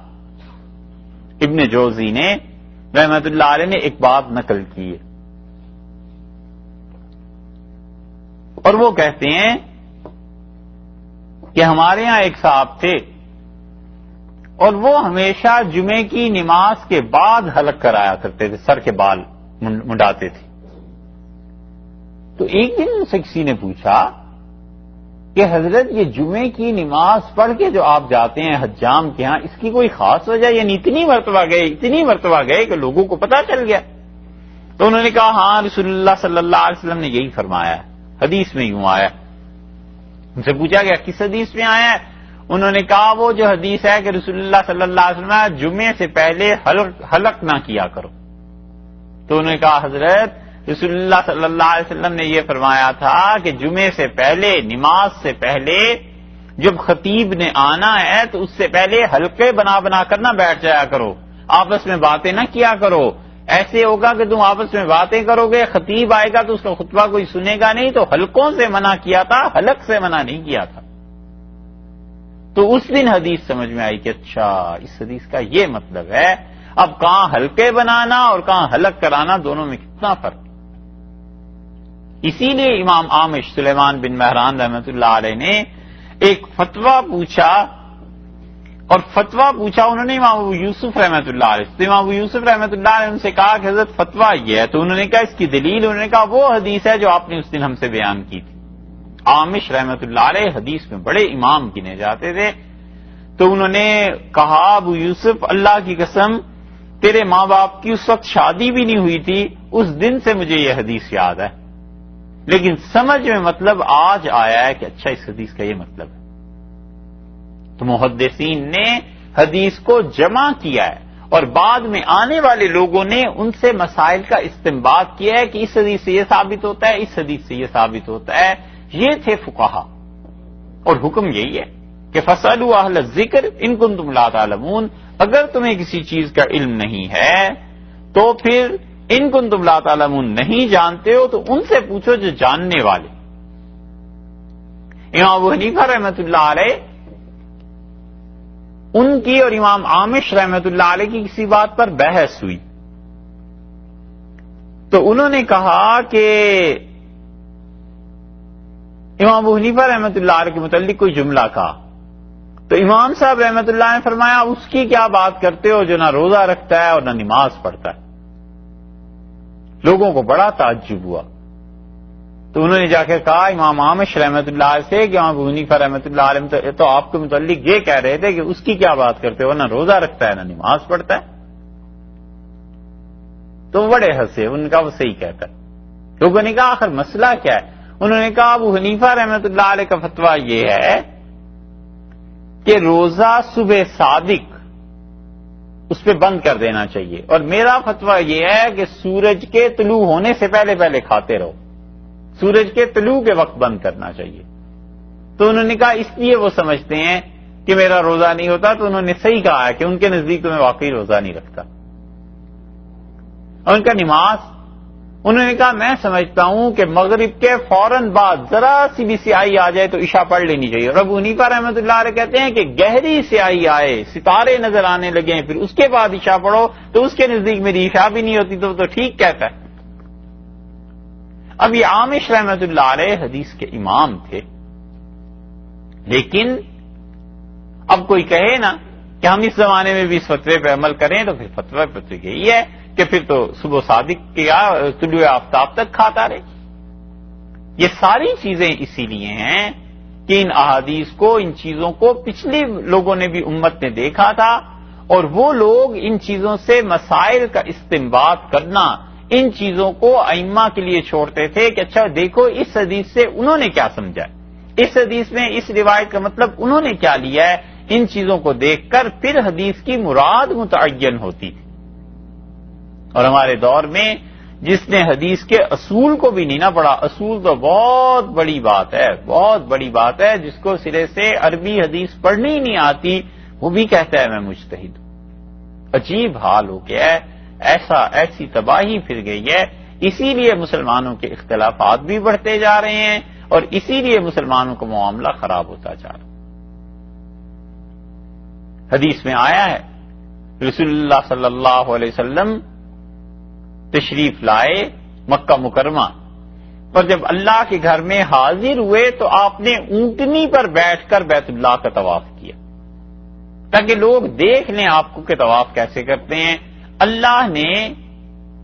ابن جوزی نے رحمت اللہ علیہ نے ایک بات نقل کی ہے، اور وہ کہتے ہیں کہ ہمارے ہاں ایک صاحب تھے اور وہ ہمیشہ جمعے کی نماز کے بعد حلق کرایا کرتے تھے، سر کے بال منڈاتے تھے۔ تو ایک دن ان سے کسی نے پوچھا کہ حضرت یہ جمعے کی نماز پڑھ کے جو آپ جاتے ہیں حجام کے ہاں، اس کی کوئی خاص وجہ؟ یعنی اتنی مرتبہ گئے کہ لوگوں کو پتہ چل گیا؟ تو انہوں نے کہا ہاں رسول اللہ صلی اللہ علیہ وسلم نے یہی فرمایا ہے، حدیث میں یوں آیا۔ ان سے پوچھا گیا کس حدیث میں آیا ہے؟ انہوں نے کہا وہ جو حدیث ہے کہ رسول اللہ صلی اللہ علیہ وسلم جمعے سے پہلے حلق نہ کیا کرو۔ تو انہوں نے کہا حضرت رسول اللہ صلی اللہ علیہ وسلم نے یہ فرمایا تھا کہ جمعے سے پہلے، نماز سے پہلے جب خطیب نے آنا ہے تو اس سے پہلے حلقے بنا کر نہ بیٹھ جایا کرو، آپس میں باتیں نہ کیا کرو۔ ایسے ہوگا کہ تم آپس میں باتیں کرو گے، خطیب آئے گا تو اس کا خطبہ کوئی سنے گا نہیں، تو حلقوں سے منع کیا تھا، حلق سے منع نہیں کیا تھا۔ تو اس دن حدیث سمجھ میں آئی کہ اچھا اس حدیث کا یہ مطلب ہے۔ اب کہاں حلقے بنانا اور کہاں حلق کرانا، دونوں میں کتنا فرق۔ اسی لیے امام عامش سلیمان بن مہران رحمۃ اللہ علیہ نے ایک فتویٰ پوچھا، اور فتویٰ پوچھا انہوں نے امام ابو یوسف رحمۃ اللہ علیہ، تو امام ابو یوسف رحمۃ اللہ علیہ نے ان سے کہا کہ حضرت فتویٰ یہ ہے، تو انہوں نے کہا اس کی دلیل، انہوں نے کہا وہ حدیث ہے جو آپ نے اس دن ہم سے بیان کی تھی۔ عامش رحمۃ اللہ علیہ حدیث میں بڑے امام گنے جاتے تھے، تو انہوں نے کہا ابو یوسف اللہ کی قسم تیرے ماں باپ کی اس وقت شادی بھی نہیں ہوئی تھی، اس دن سے مجھے یہ حدیث یاد ہے، لیکن سمجھ میں مطلب آج آیا ہے کہ اچھا اس حدیث کا یہ مطلب ہے۔ تو محدثین نے حدیث کو جمع کیا ہے، اور بعد میں آنے والے لوگوں نے ان سے مسائل کا استنباط کیا ہے کہ اس حدیث سے یہ ثابت ہوتا ہے، اس حدیث سے یہ ثابت ہوتا ہے۔ یہ تھے فقہا، اور حکم یہی ہے کہ فَاسْأَلُوا أَهْلَ الذِّكْرِ إِن كُنتُمْ لَا تَعْلَمُونَ، اگر تمہیں کسی چیز کا علم نہیں ہے تو پھر ان کنتم لا تعلمون نہیں جانتے ہو تو ان سے پوچھو جو جاننے والے۔ امام ابو حنیفہ رحمۃ اللہ علیہ ان کی اور امام عامش رحمۃ اللہ علیہ کی کسی بات پر بحث ہوئی، تو انہوں نے کہا کہ امام ابو حنیفہ رحمۃ اللہ علیہ کے متعلق کوئی جملہ کہا، تو امام صاحب رحمۃ اللہ نے فرمایا اس کی کیا بات کرتے ہو جو نہ روزہ رکھتا ہے اور نہ نماز پڑھتا ہے۔ لوگوں کو بڑا تعجب ہوا، تو انہوں نے جا کے کہا امام عامش رحمۃ اللہ علیہ سے کہ امام ابو حنیفہ رحمۃ اللہ علیہ تو آپ کے متعلق یہ کہہ رہے تھے کہ اس کی کیا بات کرتے ہو، نہ روزہ رکھتا ہے نہ نماز پڑھتا ہے۔ تو بڑے ہنسے، ان کا وہ صحیح کہتا ہے۔ لوگوں نے کہا آخر مسئلہ کیا ہے؟ انہوں نے کہا ابو حنیفہ رحمۃ اللہ علیہ کا فتویٰ یہ ہے کہ روزہ صبح صادق اس پہ بند کر دینا چاہیے، اور میرا فتویٰ یہ ہے کہ سورج کے طلوع ہونے سے پہلے پہلے کھاتے رہو، سورج کے طلوع کے وقت بند کرنا چاہیے۔ تو انہوں نے کہا اس لیے وہ سمجھتے ہیں کہ میرا روزہ نہیں ہوتا، تو انہوں نے صحیح کہا ہے کہ ان کے نزدیک تو میں واقعی روزہ نہیں رکھتا۔ اور ان کا نماز، انہوں نے کہا میں سمجھتا ہوں کہ مغرب کے فوراً بعد ذرا سی بھی سیاہی آ جائے تو عشاء پڑھ لینی چاہیے، اور ابو حنیفہ رحمۃ اللہ علیہ کہتے ہیں کہ گہری سیاہی آئے، ستارے نظر آنے لگے، پھر اس کے بعد عشاء پڑھو، تو اس کے نزدیک میری عشاء بھی نہیں ہوتی، تو ٹھیک کہتا ہے۔ اب یہ عامش رحمۃ اللہ علیہ حدیث کے امام تھے، لیکن اب کوئی کہے نا کہ ہم اس زمانے میں بھی اس فتوے پہ عمل کریں، تو پھر فتویٰ یہی ہے کہ پھر تو صبح صادق کیا طلوع آفتاب تک کھاتا رہے۔ یہ ساری چیزیں اسی لیے ہیں کہ ان احادیث کو، ان چیزوں کو پچھلے لوگوں نے بھی امت نے دیکھا تھا، اور وہ لوگ ان چیزوں سے مسائل کا استنباط کرنا، ان چیزوں کو ائمہ کے لیے چھوڑتے تھے کہ اچھا دیکھو اس حدیث سے انہوں نے کیا سمجھا ہے، اس حدیث میں اس روایت کا مطلب انہوں نے کیا لیا ہے۔ ان چیزوں کو دیکھ کر پھر حدیث کی مراد متعین ہوتی تھی۔ اور ہمارے دور میں جس نے حدیث کے اصول کو بھی نہیں نہ پڑھا، اصول تو بہت بڑی بات ہے، بہت بڑی بات ہے، جس کو سرے سے عربی حدیث پڑھنی نہیں آتی وہ بھی کہتا ہے میں مجتہد ہوں۔ عجیب حال ہو گیا ہے، ایسی تباہی پھر گئی ہے۔ اسی لیے مسلمانوں کے اختلافات بھی بڑھتے جا رہے ہیں، اور اسی لیے مسلمانوں کا معاملہ خراب ہوتا جا رہا ہے۔ حدیث میں آیا ہے رسول اللہ صلی اللہ علیہ وسلم تشریف لائے مکہ مکرمہ، اور جب اللہ کے گھر میں حاضر ہوئے تو آپ نے اونٹنی پر بیٹھ کر بیت اللہ کا طواف کیا، تاکہ لوگ دیکھ لیں آپ کو کہ طواف کیسے کرتے ہیں۔ اللہ نے،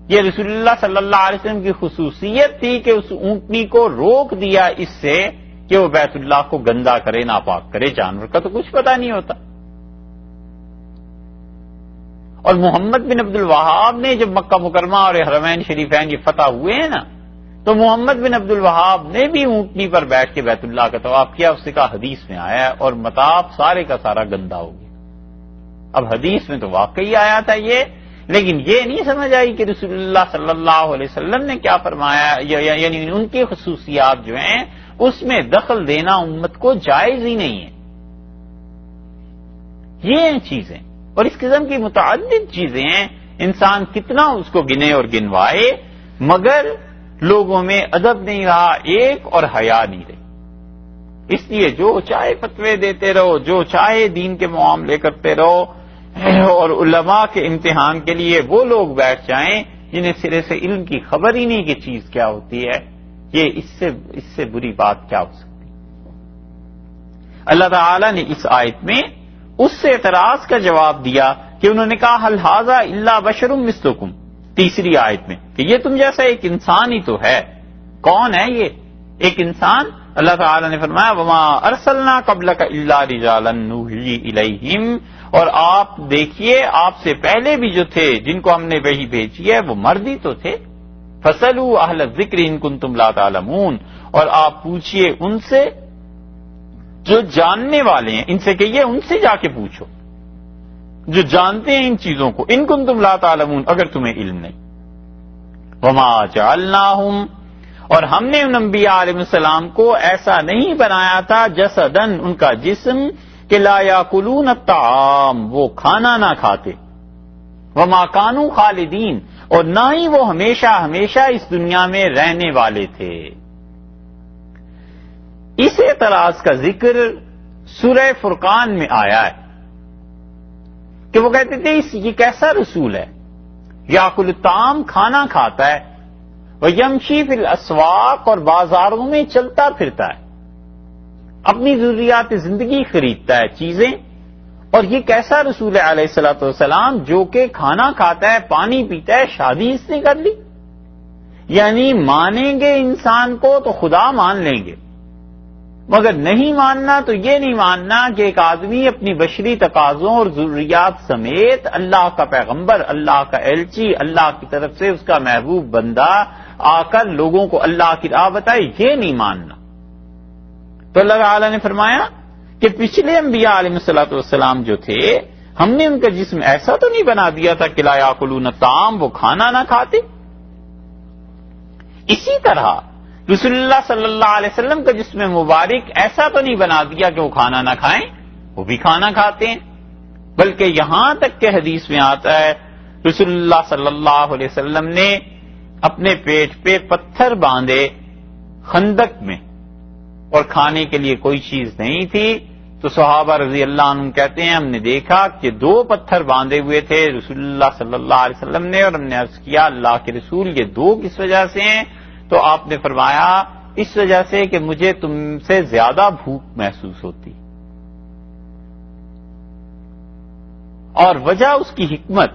یہ رسول اللہ صلی اللہ علیہ وسلم کی خصوصیت تھی کہ اس اونٹنی کو روک دیا اس سے کہ وہ بیت اللہ کو گندا کرے، ناپاک کرے، جانور کا تو کچھ پتہ نہیں ہوتا۔ اور محمد بن عبد الوہاب نے جب مکہ مکرمہ اور حرمین شریفین یہ فتح ہوئے ہیں نا، تو محمد بن عبد الوہاب نے بھی اونٹنی پر بیٹھ کے بیت اللہ کا طواف کیا، اس سے کہا حدیث میں آیا ہے، اور مطاف سارے کا سارا گندا ہو گیا۔ اب حدیث میں تو واقعی آیا تھا یہ، لیکن یہ نہیں سمجھ آئی کہ رسول اللہ صلی اللہ علیہ وسلم نے کیا فرمایا، یعنی ان کی خصوصیات جو ہیں اس میں دخل دینا امت کو جائز ہی نہیں ہے۔ یہ ہیں چیزیں، اور اس قسم کی متعدد چیزیں ہیں، انسان کتنا اس کو گنے اور گنوائے، مگر لوگوں میں ادب نہیں رہا ایک، اور حیا نہیں رہی۔ اس لیے جو چاہے فتوے دیتے رہو، جو چاہے دین کے معاملے کرتے رہو، اور علماء کے امتحان کے لیے وہ لوگ بیٹھ جائیں جنہیں سرے سے علم کی خبر ہی نہیں کہ چیز کیا ہوتی ہے، یہ اس سے بری بات کیا ہو سکتی۔ اللہ تعالی نے اس آیت میں اس سے اعتراض کا جواب دیا کہ انہوں نے کہا حل ھذا الا بشر مثلکم، تیسری آیت میں، کہ یہ تم جیسا ایک انسان ہی تو ہے۔ کون ہے یہ ایک انسان؟ اللہ تعالی نے فرمایا وما ارسلنا قبلک الا رجالا نوحی الیہم، اور آپ دیکھیے آپ سے پہلے بھی جو تھے جن کو ہم نے وحی بھیجی ہے وہ مرد ہی تو تھے۔ فسلوا اہل الذکر ان کنتم لا تعلمون، اور آپ پوچھئے ان سے جو جاننے والے ہیں، ان سے کہیے ان سے جا کے پوچھو جو جانتے ہیں ان چیزوں کو، ان کنتم لا تعلمون، اگر تمہیں علم نہیں۔ وما جعلناہم، اور ہم نے ان انبیاء علیہ السلام کو ایسا نہیں بنایا تھا جسدن، ان کا جسم، کہ لا یاکلون الطعام، وہ کھانا نہ کھاتے، وما کانوا خالدین، اور نہ ہی وہ ہمیشہ ہمیشہ اس دنیا میں رہنے والے تھے۔ اس اعتراض کا ذکر سورہ فرقان میں آیا ہے کہ وہ کہتے تھے یہ کیسا رسول ہے، یاکل الطعام، کھانا کھاتا ہے، ویمشی فی الاسواق، اور بازاروں میں چلتا پھرتا ہے، اپنی ضروریات زندگی خریدتا ہے چیزیں، اور یہ کیسا رسول ہے علیہ الصلوۃ والسلام جو کہ کھانا کھاتا ہے، پانی پیتا ہے، شادی اس نے کر لی۔ یعنی مانیں گے انسان کو تو خدا مان لیں گے، مگر نہیں ماننا تو یہ نہیں ماننا کہ ایک آدمی اپنی بشری تقاضوں اور ضروریات سمیت اللہ کا پیغمبر، اللہ کا ایلچی، اللہ کی طرف سے اس کا محبوب بندہ آ کر لوگوں کو اللہ کی راہ بتائے، یہ نہیں ماننا۔ تو اللہ تعالی نے فرمایا کہ پچھلے انبیاء علیہ الصلوۃ والسلام جو تھے ہم نے ان کا جسم ایسا تو نہیں بنا دیا تھا کہ لا یاکلون الطعام، وہ کھانا نہ کھاتے؟ اسی طرح رسول اللہ صلی اللہ علیہ وسلم کا جسم مبارک ایسا تو نہیں بنا دیا کہ وہ کھانا نہ کھائیں، وہ بھی کھانا کھاتے ہیں، بلکہ یہاں تک کہ حدیث میں آتا ہے رسول اللہ صلی اللہ علیہ وسلم نے اپنے پیٹ پہ پتھر باندھے خندق میں، اور کھانے کے لیے کوئی چیز نہیں تھی، تو صحابہ رضی اللہ عنہ کہتے ہیں ہم نے دیکھا کہ 2 پتھر باندھے ہوئے تھے رسول اللہ صلی اللہ علیہ وسلم نے، اور ہم نے عرض کیا اللہ کے رسول یہ 2 کس وجہ سے ہیں؟ تو آپ نے فرمایا اس وجہ سے کہ مجھے تم سے زیادہ بھوک محسوس ہوتی، اور وجہ اس کی حکمت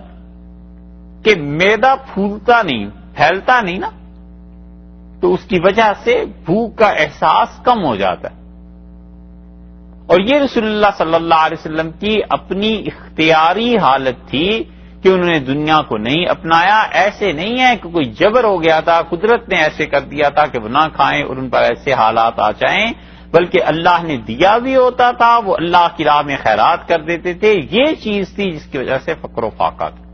کہ معدہ پھولتا نہیں، پھیلتا نہیں نا، تو اس کی وجہ سے بھوک کا احساس کم ہو جاتا ہے۔ اور یہ رسول اللہ صلی اللہ علیہ وسلم کی اپنی اختیاری حالت تھی کہ انہوں نے دنیا کو نہیں اپنایا، ایسے نہیں ہے کہ کوئی جبر ہو گیا تھا، قدرت نے ایسے کر دیا تھا کہ وہ نہ کھائیں اور ان پر ایسے حالات آ جائیں، بلکہ اللہ نے دیا بھی ہوتا تھا، وہ اللہ کی راہ میں خیرات کر دیتے تھے۔ یہ چیز تھی جس کی وجہ سے فقر و فاقہ تھا۔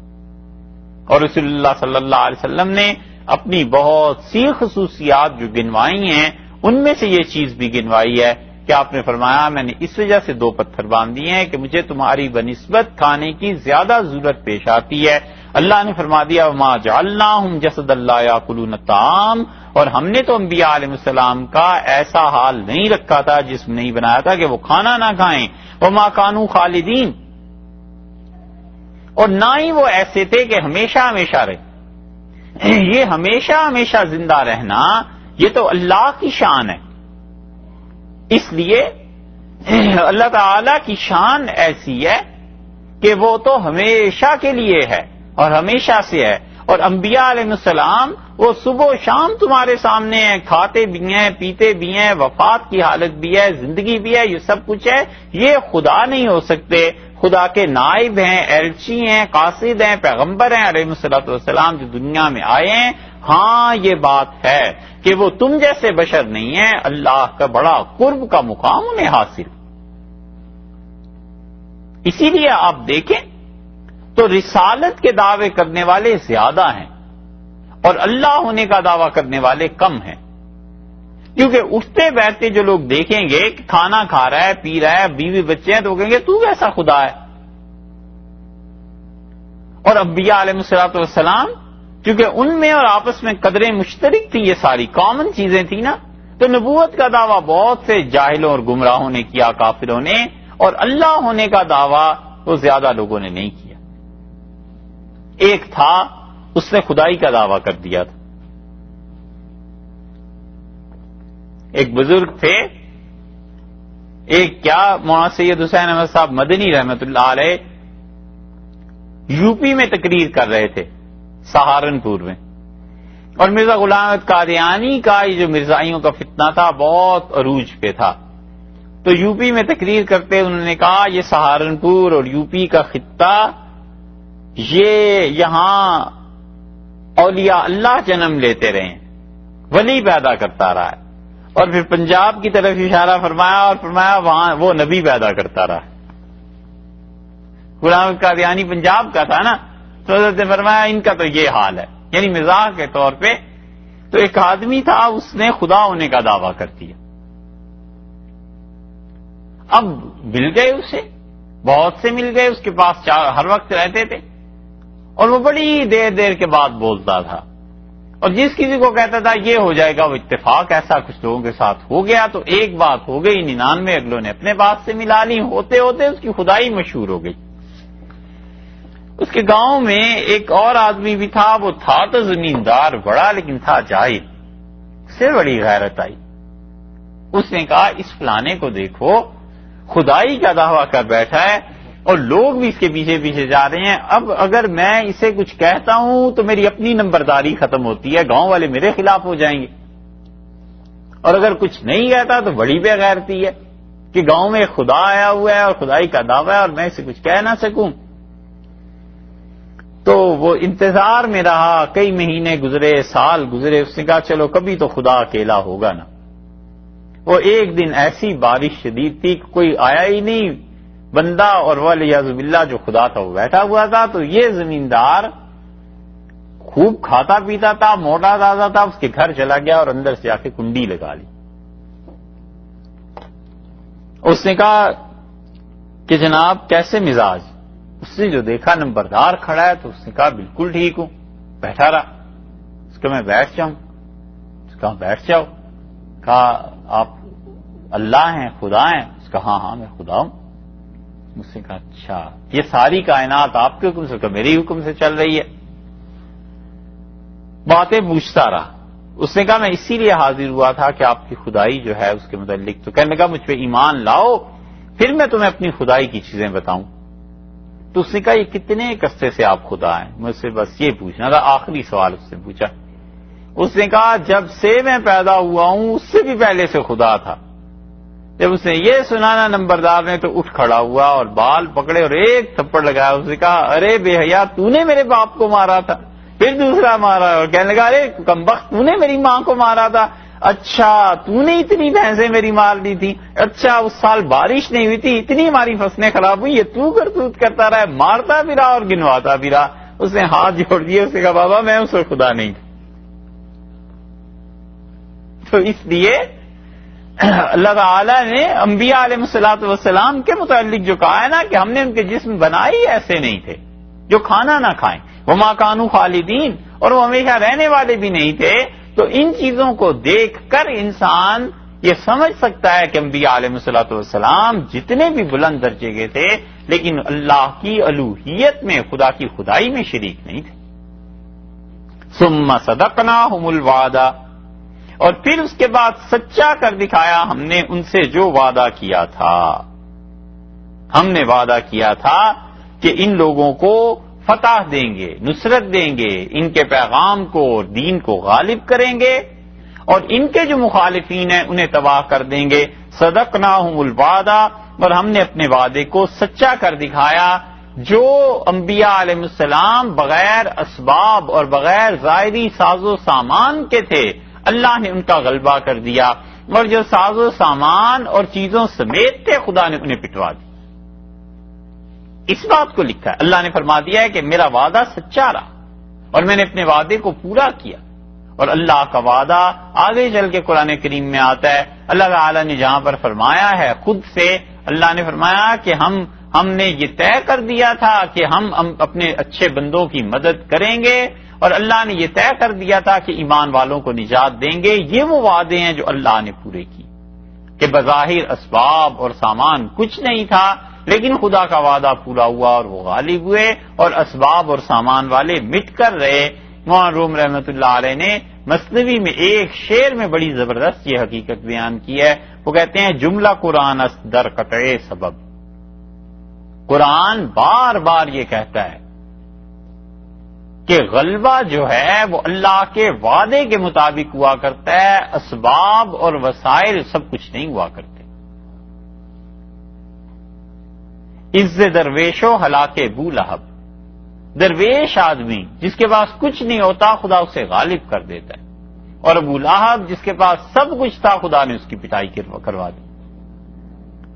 اور رسول اللہ صلی اللہ علیہ وسلم نے اپنی بہت سی خصوصیات جو گنوائی ہیں ان میں سے یہ چیز بھی گنوائی ہے کہ آپ نے فرمایا میں نے اس وجہ سے 2 پتھر باندھ دیے ہیں کہ مجھے تمہاری بنسبت کھانے کی زیادہ ضرورت پیش آتی ہے۔ اللہ نے فرما دیا وما جعلناہم جسدا لا یاکلون الطعام، اور ہم نے تو انبیاء علیہ السلام کا ایسا حال نہیں رکھا تھا، جسم نہیں بنایا تھا کہ وہ کھانا نہ کھائیں، وما کانوا خالدین، اور نہ ہی وہ ایسے تھے کہ ہمیشہ ہمیشہ رہے۔ یہ ہمیشہ ہمیشہ زندہ رہنا یہ تو اللہ کی شان ہے، اس لیے اللہ تعالی کی شان ایسی ہے کہ وہ تو ہمیشہ کے لیے ہے اور ہمیشہ سے ہے، اور انبیاء علیہ السلام وہ صبح و شام تمہارے سامنے ہیں، کھاتے بھی ہیں، پیتے بھی ہیں، وفات کی حالت بھی ہے، زندگی بھی ہے، یہ سب کچھ ہے۔ یہ خدا نہیں ہو سکتے، خدا کے نائب ہیں، ایلچی ہیں، قاصد ہیں، پیغمبر ہیں علیہ الصلوۃ والسلام جو دنیا میں آئے ہیں۔ ہاں یہ بات ہے کہ وہ تم جیسے بشر نہیں ہیں، اللہ کا بڑا قرب کا مقام انہیں حاصل۔ اسی لیے آپ دیکھیں تو رسالت کے دعوے کرنے والے زیادہ ہیں اور اللہ ہونے کا دعویٰ کرنے والے کم ہیں، کیونکہ اٹھتے بیٹھتے جو لوگ دیکھیں گے کہ کھانا کھا رہا ہے، پی رہا ہے، بیوی بچے ہیں، تو وہ کہیں گے تو کیسا خدا ہے۔ اور انبیاء علیہ الصلوۃ والسلام کیونکہ ان میں اور آپس میں قدریں مشترک تھیں، یہ ساری کامن چیزیں تھیں نا، تو نبوت کا دعویٰ بہت سے جاہلوں اور گمراہوں نے کیا، کافروں نے، اور اللہ ہونے کا دعویٰ وہ زیادہ لوگوں نے نہیں کیا۔ ایک تھا اس نے خدائی کا دعویٰ کر دیا تھا۔ ایک بزرگ تھے، ایک کیا مولانا سید حسین احمد صاحب مدنی رحمت اللہ علیہ یوپی میں تقریر کر رہے تھے، سہارنپور میں، اور مرزا غلام احمد قادیانی کا یہ جو مرزائیوں کا فتنہ تھا بہت عروج پہ تھا، تو یوپی میں تقریر کرتے انہوں نے کہا یہ سہارنپور اور یوپی کا خطہ، یہ یہاں اولیاء اللہ جنم لیتے رہے ہیں، ولی پیدا کرتا رہا ہے، اور پھر پنجاب کی طرف اشارہ فرمایا اور فرمایا وہاں وہ نبی پیدا کرتا رہا ہے۔ غلام قادیانی پنجاب کا تھا نا، تو حضرت نے فرمایا ان کا تو یہ حال ہے، یعنی مزاح کے طور پہ۔ تو ایک آدمی تھا اس نے خدا ہونے کا دعویٰ کر دیا، اب مل گئے اسے، بہت سے مل گئے، اس کے پاس ہر وقت رہتے تھے، اور وہ بڑی دیر دیر کے بعد بولتا تھا، اور جس کسی کو کہتا تھا یہ ہو جائے گا وہ اتفاق ایسا کچھ لوگوں کے ساتھ ہو گیا، تو ایک بات ہو گئی 99 اگلوں نے اپنے بات سے ملا لی، ہوتے ہوتے اس کی خدائی مشہور ہو گئی۔ اس کے گاؤں میں ایک اور آدمی بھی تھا، وہ تھا تو زمیندار بڑا لیکن تھا جاہل، سے بڑی غیرت آئی۔ اس نے کہا اس فلانے کو دیکھو خدائی کا دعویٰ کر بیٹھا ہے اور لوگ بھی اس کے پیچھے پیچھے جا رہے ہیں، اب اگر میں اسے کچھ کہتا ہوں تو میری اپنی نمبرداری ختم ہوتی ہے، گاؤں والے میرے خلاف ہو جائیں گے، اور اگر کچھ نہیں کہتا تو بڑی بے غیرتی ہے کہ گاؤں میں خدا آیا ہوا ہے اور خدائی کا دعویٰ ہے اور میں اسے کچھ کہہ نہ سکوں۔ تو وہ انتظار میں رہا، کئی مہینے گزرے، سال گزرے، اس نے کہا چلو کبھی تو خدا اکیلا ہوگا نا۔ وہ ایک دن ایسی بارش شدید تھی کہ کوئی آیا ہی نہیں، بندہ اور والیاذ باللہ جو خدا تھا وہ بیٹھا ہوا تھا، تو یہ زمیندار خوب کھاتا پیتا تھا، موٹا تازہ تھا، اس کے گھر چلا گیا اور اندر سے آ کے کنڈی لگا لی۔ اس نے کہا کہ جناب کیسے مزاج؟ اس نے جو دیکھا نمبردار کھڑا ہے تو اس نے کہا بالکل ٹھیک ہوں، بیٹھا رہا۔ اس کا میں بیٹھ جاؤں؟ اس کہا بیٹھ جاؤ۔ کہا آپ اللہ ہیں، خدا ہیں؟ اس کا ہاں میں خدا ہوں۔ اس نے کہا اچھا یہ ساری کائنات آپ کے حکم سے؟ کہ میری حکم سے چل رہی ہے۔ باتیں پوچھتا رہا۔ اس نے کہا میں اسی لیے حاضر ہوا تھا کہ آپ کی خدائی جو ہے اس کے متعلق، تو کہنے لگا مجھ پہ ایمان لاؤ پھر میں تمہیں اپنی خدائی کی چیزیں بتاؤں۔ تو اس نے کہا یہ کتنے عرصے سے آپ خدا ہیں؟ مجھ سے بس یہ پوچھنا تھا، آخری سوال اس نے پوچھا۔ اس نے کہا جب سے میں پیدا ہوا ہوں اس سے بھی پہلے سے خدا تھا۔ جب اس نے یہ سنا نا نمبردار نے تو اٹھ کھڑا ہوا اور بال پکڑے اور ایک تھپڑ لگایا۔ اس نے کہا ارے بے حیا تو نے میرے باپ کو مارا تھا؟ پھر دوسرا مارا اور کہنے لگا ارے کمبخت تو نے میری ماں کو مارا تھا؟ اچھا تو نے اتنی بھینسیں میری مار دی تھی؟ اچھا اس سال بارش نہیں ہوئی تھی اتنی ہماری فصلیں خراب ہوئی، یہ تو کرتوت کرتا رہا، مارتا بھی رہا اور گنواتا بھی رہا۔ اس نے ہاتھ جوڑ دیے، اس نے کہا بابا میں اس وقت خدا نہیں تھا۔ تو اس لیے اللہ تعالیٰ نے انبیاء علیہ الصلوۃ والسلام کے متعلق جو کہا ہے نا کہ ہم نے ان کے جسم بنائے ہی ایسے نہیں تھے جو کھانا نہ کھائیں، وما کانوا خالدین، اور وہ ہمیشہ رہنے والے بھی نہیں تھے۔ تو ان چیزوں کو دیکھ کر انسان یہ سمجھ سکتا ہے کہ انبیاء علیہ الصلوۃ والسلام جتنے بھی بلند درجے کے تھے لیکن اللہ کی الوہیت میں، خدا کی خدائی میں شریک نہیں تھے۔ ثم صدقناہم الوعدہ، اور پھر اس کے بعد سچا کر دکھایا ہم نے ان سے جو وعدہ کیا تھا۔ ہم نے وعدہ کیا تھا کہ ان لوگوں کو فتح دیں گے، نصرت دیں گے، ان کے پیغام کو اور دین کو غالب کریں گے، اور ان کے جو مخالفین ہیں انہیں تباہ کر دیں گے۔ صدقناہم الوعدہ، اور ہم نے اپنے وعدے کو سچا کر دکھایا۔ جو انبیاء علیہ السلام بغیر اسباب اور بغیر ظاہری ساز و سامان کے تھے اللہ نے ان کا غلبہ کر دیا، اور جو ساز و سامان اور چیزوں سمیت تھے خدا نے انہیں پٹوا دیا۔ اس بات کو لکھا ہے، اللہ نے فرما دیا ہے کہ میرا وعدہ سچا رہا اور میں نے اپنے وعدے کو پورا کیا۔ اور اللہ کا وعدہ آگے چل کے قرآن کریم میں آتا ہے، اللہ تعالی نے جہاں پر فرمایا ہے خود سے، اللہ نے فرمایا کہ ہم نے یہ طے کر دیا تھا کہ ہم اپنے اچھے بندوں کی مدد کریں گے، اور اللہ نے یہ طے کر دیا تھا کہ ایمان والوں کو نجات دیں گے۔ یہ وہ وعدے ہیں جو اللہ نے پورے کی، کہ بظاہر اسباب اور سامان کچھ نہیں تھا لیکن خدا کا وعدہ پورا ہوا اور وہ غالب ہوئے اور اسباب اور سامان والے مٹ کر رہے۔ مولانا روم رحمۃ اللہ علیہ نے مثنوی میں ایک شعر میں بڑی زبردست یہ حقیقت بیان کی ہے، وہ کہتے ہیں جملہ قرآن است در قطع سبب۔ قرآن بار بار یہ کہتا ہے کہ غلبہ جو ہے وہ اللہ کے وعدے کے مطابق ہوا کرتا ہے، اسباب اور وسائل سب کچھ نہیں ہوا کرتے۔ عز درویشو ہلاک بو لہب، درویش آدمی جس کے پاس کچھ نہیں ہوتا خدا اسے غالب کر دیتا ہے، اور ابو لہب جس کے پاس سب کچھ تھا خدا نے اس کی پٹائی کروا دی۔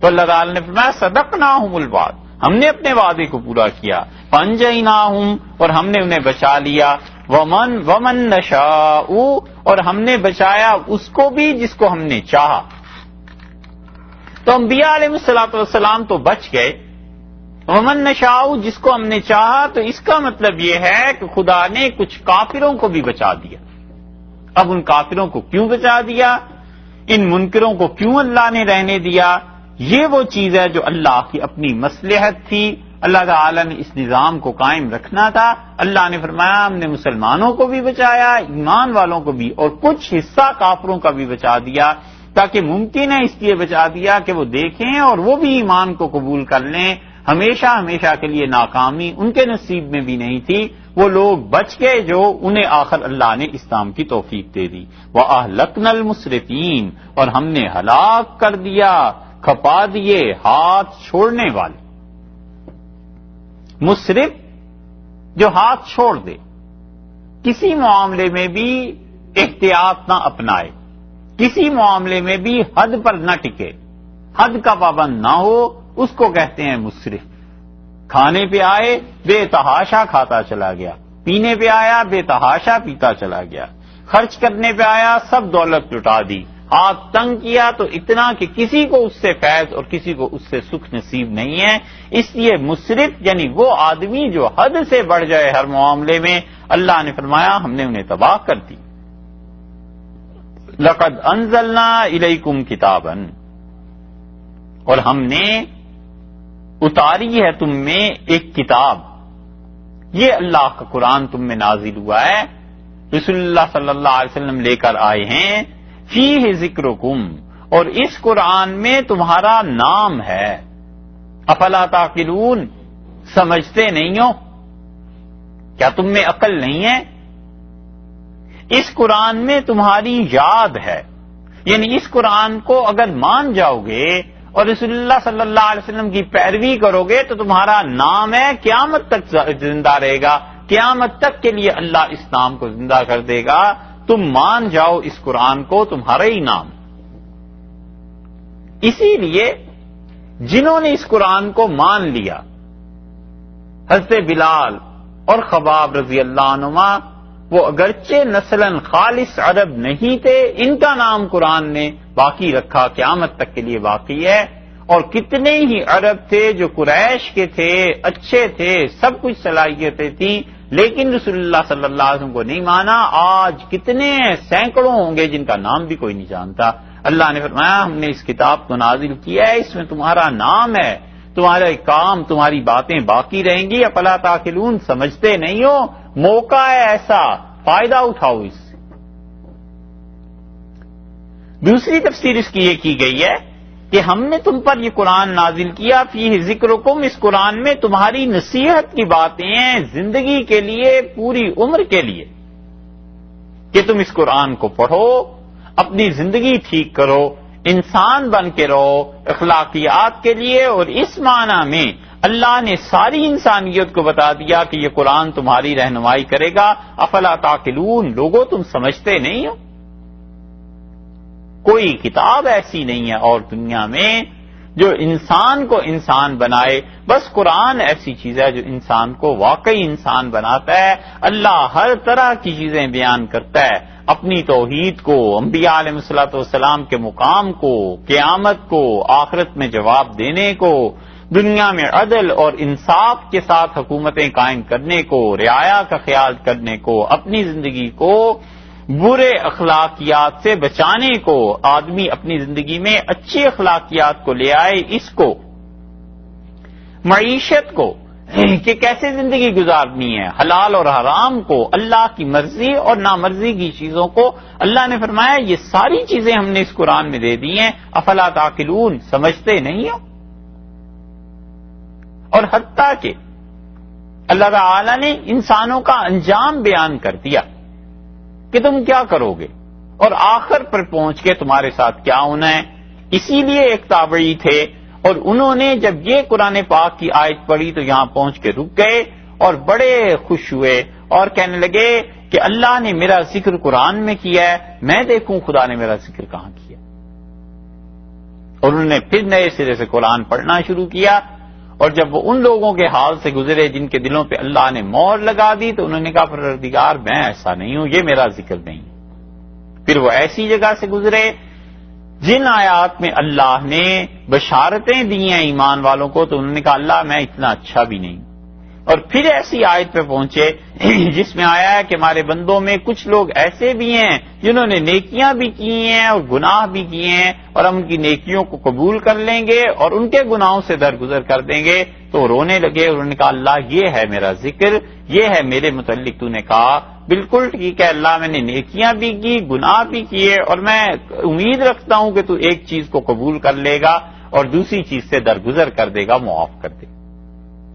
تو اللہ تعالی نے فرمایا صدقناہم الوعد، ہم نے اپنے وعدے کو پورا کیا، فانجیناہم، اور ہم نے انہیں بچا لیا، ومن نشاء، اور ہم نے بچایا اس کو بھی جس کو ہم نے چاہا۔ تو انبیاء علیہ الصلوۃ والسلام تو بچ گئے، ومن نشاء جس کو ہم نے چاہا، تو اس کا مطلب یہ ہے کہ خدا نے کچھ کافروں کو بھی بچا دیا۔ اب ان کافروں کو کیوں بچا دیا، ان منکروں کو کیوں اللہ نے رہنے دیا؟ یہ وہ چیز ہے جو اللہ کی اپنی مصلحت تھی، اللہ تعالی نے اس نظام کو قائم رکھنا تھا۔ اللہ نے فرمایا ہم نے مسلمانوں کو بھی بچایا، ایمان والوں کو بھی، اور کچھ حصہ کافروں کا بھی بچا دیا، تاکہ ممکن ہے اس لیے بچا دیا کہ وہ دیکھیں اور وہ بھی ایمان کو قبول کر لیں۔ ہمیشہ ہمیشہ کے لیے ناکامی ان کے نصیب میں بھی نہیں تھی، وہ لوگ بچ گئے جو انہیں آخر اللہ نے اسلام کی توفیق دے دی۔ وَأَهْلَكْنَا الْمُسْرِفِينَ، اور ہم نے ہلاک کر دیا، کھپا دیے ہاتھ چھوڑنے والے۔ مسرف جو ہاتھ چھوڑ دے، کسی معاملے میں بھی احتیاط نہ اپنائے، کسی معاملے میں بھی حد پر نہ ٹکے، حد کا پابند نہ ہو اس کو کہتے ہیں مسرف. کھانے پہ آئے بے تحاشا کھاتا چلا گیا، پینے پہ آیا بے تحاشا پیتا چلا گیا، خرچ کرنے پہ آیا سب دولت لٹا دی، ہاتھ تنگ کیا تو اتنا کہ کسی کو اس سے فیض اور کسی کو اس سے سکھ نصیب نہیں ہے. اس لیے مسرف یعنی وہ آدمی جو حد سے بڑھ جائے ہر معاملے میں، اللہ نے فرمایا ہم نے انہیں تباہ کر دی. لقد انزلنا الیکم کتابا، اور ہم نے اتاری ہے تم میں ایک کتاب. یہ اللہ کا قرآن تم میں نازل ہوا ہے، رسول اللہ صلی اللہ علیہ وسلم لے کر آئے ہیں. فیہ ذکرکم، اور اس قرآن میں تمہارا نام ہے. افلا تعقلون، سمجھتے نہیں ہو؟ کیا تم میں عقل نہیں ہے؟ اس قرآن میں تمہاری یاد ہے، یعنی اس قرآن کو اگر مان جاؤ گے اور رسول اللہ صلی اللہ علیہ وسلم کی پیروی کرو گے تو تمہارا نام ہے، قیامت تک زندہ رہے گا، قیامت تک کے لیے اللہ اس نام کو زندہ کر دے گا. تم مان جاؤ اس قرآن کو، تمہارا ہی نام. اسی لیے جنہوں نے اس قرآن کو مان لیا، حضرت بلال اور خباب رضی اللہ عنہما، وہ اگرچہ نسلاً خالص عرب نہیں تھے، ان کا نام قرآن نے باقی رکھا، قیامت تک کے لیے باقی ہے. اور کتنے ہی عرب تھے جو قریش کے تھے، اچھے تھے، سب کچھ صلاحیتیں تھیں، لیکن رسول اللہ صلی اللہ علیہ وسلم کو نہیں مانا. آج کتنے سینکڑوں ہوں گے جن کا نام بھی کوئی نہیں جانتا. اللہ نے فرمایا ہم نے اس کتاب کو نازل کیا ہے، اس میں تمہارا نام ہے، تمہارا کام، تمہاری باتیں باقی رہیں گی. افلا تعقلون، سمجھتے نہیں ہو؟ موقع ہے ایسا، فائدہ اٹھاؤ اس سے. دوسری تفسیر اس کی یہ کی گئی ہے کہ ہم نے تم پر یہ قرآن نازل کیا، فیہ ذکرکم، اس قرآن میں تمہاری نصیحت کی باتیں ہیں، زندگی کے لیے، پوری عمر کے لیے، کہ تم اس قرآن کو پڑھو، اپنی زندگی ٹھیک کرو، انسان بن کے رہو اخلاقیات کے لیے. اور اس معنی میں اللہ نے ساری انسانیت کو بتا دیا کہ یہ قرآن تمہاری رہنمائی کرے گا. افلا تعقلون، لوگوں تم سمجھتے نہیں ہو؟ کوئی کتاب ایسی نہیں ہے اور دنیا میں جو انسان کو انسان بنائے. بس قرآن ایسی چیز ہے جو انسان کو واقعی انسان بناتا ہے. اللہ ہر طرح کی چیزیں بیان کرتا ہے، اپنی توحید کو، انبیاء علیہ الصلوۃ والسلام کے مقام کو، قیامت کو، آخرت میں جواب دینے کو، دنیا میں عدل اور انصاف کے ساتھ حکومتیں قائم کرنے کو، رعایا کا خیال کرنے کو، اپنی زندگی کو برے اخلاقیات سے بچانے کو، آدمی اپنی زندگی میں اچھی اخلاقیات کو لے آئے، اس کو، معیشت کو کہ کیسے زندگی گزارنی ہے، حلال اور حرام کو، اللہ کی مرضی اور نامرضی کی چیزوں کو. اللہ نے فرمایا یہ ساری چیزیں ہم نے اس قرآن میں دے دی ہیں. افلا تعقلون، سمجھتے نہیں ہو؟ اور حتیٰ کہ اللہ تعالی نے انسانوں کا انجام بیان کر دیا کہ تم کیا کرو گے اور آخر پر پہنچ کے تمہارے ساتھ کیا ہونا ہے. اسی لیے ایک تابعی تھے اور انہوں نے جب یہ قرآن پاک کی آیت پڑھی تو یہاں پہنچ کے رک گئے اور بڑے خوش ہوئے اور کہنے لگے کہ اللہ نے میرا ذکر قرآن میں کیا ہے، میں دیکھوں خدا نے میرا ذکر کہاں کیا. اور انہوں نے پھر نئے سرے سے قرآن پڑھنا شروع کیا. اور جب وہ ان لوگوں کے حال سے گزرے جن کے دلوں پہ اللہ نے مہر لگا دی تو انہوں نے کہا پروردگار میں ایسا نہیں ہوں، یہ میرا ذکر نہیں. پھر وہ ایسی جگہ سے گزرے جن آیات میں اللہ نے بشارتیں دی ہیں ایمان والوں کو تو انہوں نے کہا اللہ میں اتنا اچھا بھی نہیں. اور پھر ایسی آیت پہ پہنچے جس میں آیا ہے کہ ہمارے بندوں میں کچھ لوگ ایسے بھی ہیں جنہوں نے نیکیاں بھی کی ہیں اور گناہ بھی کیے ہیں اور ہم ان کی نیکیوں کو قبول کر لیں گے اور ان کے گناہوں سے درگزر کر دیں گے. تو رونے لگے اور انہوں نے کہا اللہ یہ ہے میرا ذکر، یہ ہے میرے متعلق تو نے کہا بالکل ٹھیک ہے اللہ میں نے نیکیاں بھی کی، گناہ بھی کیے اور میں امید رکھتا ہوں کہ تو ایک چیز کو قبول کر لے گا اور دوسری چیز سے درگزر کر دے گا، معاف کر دے گا.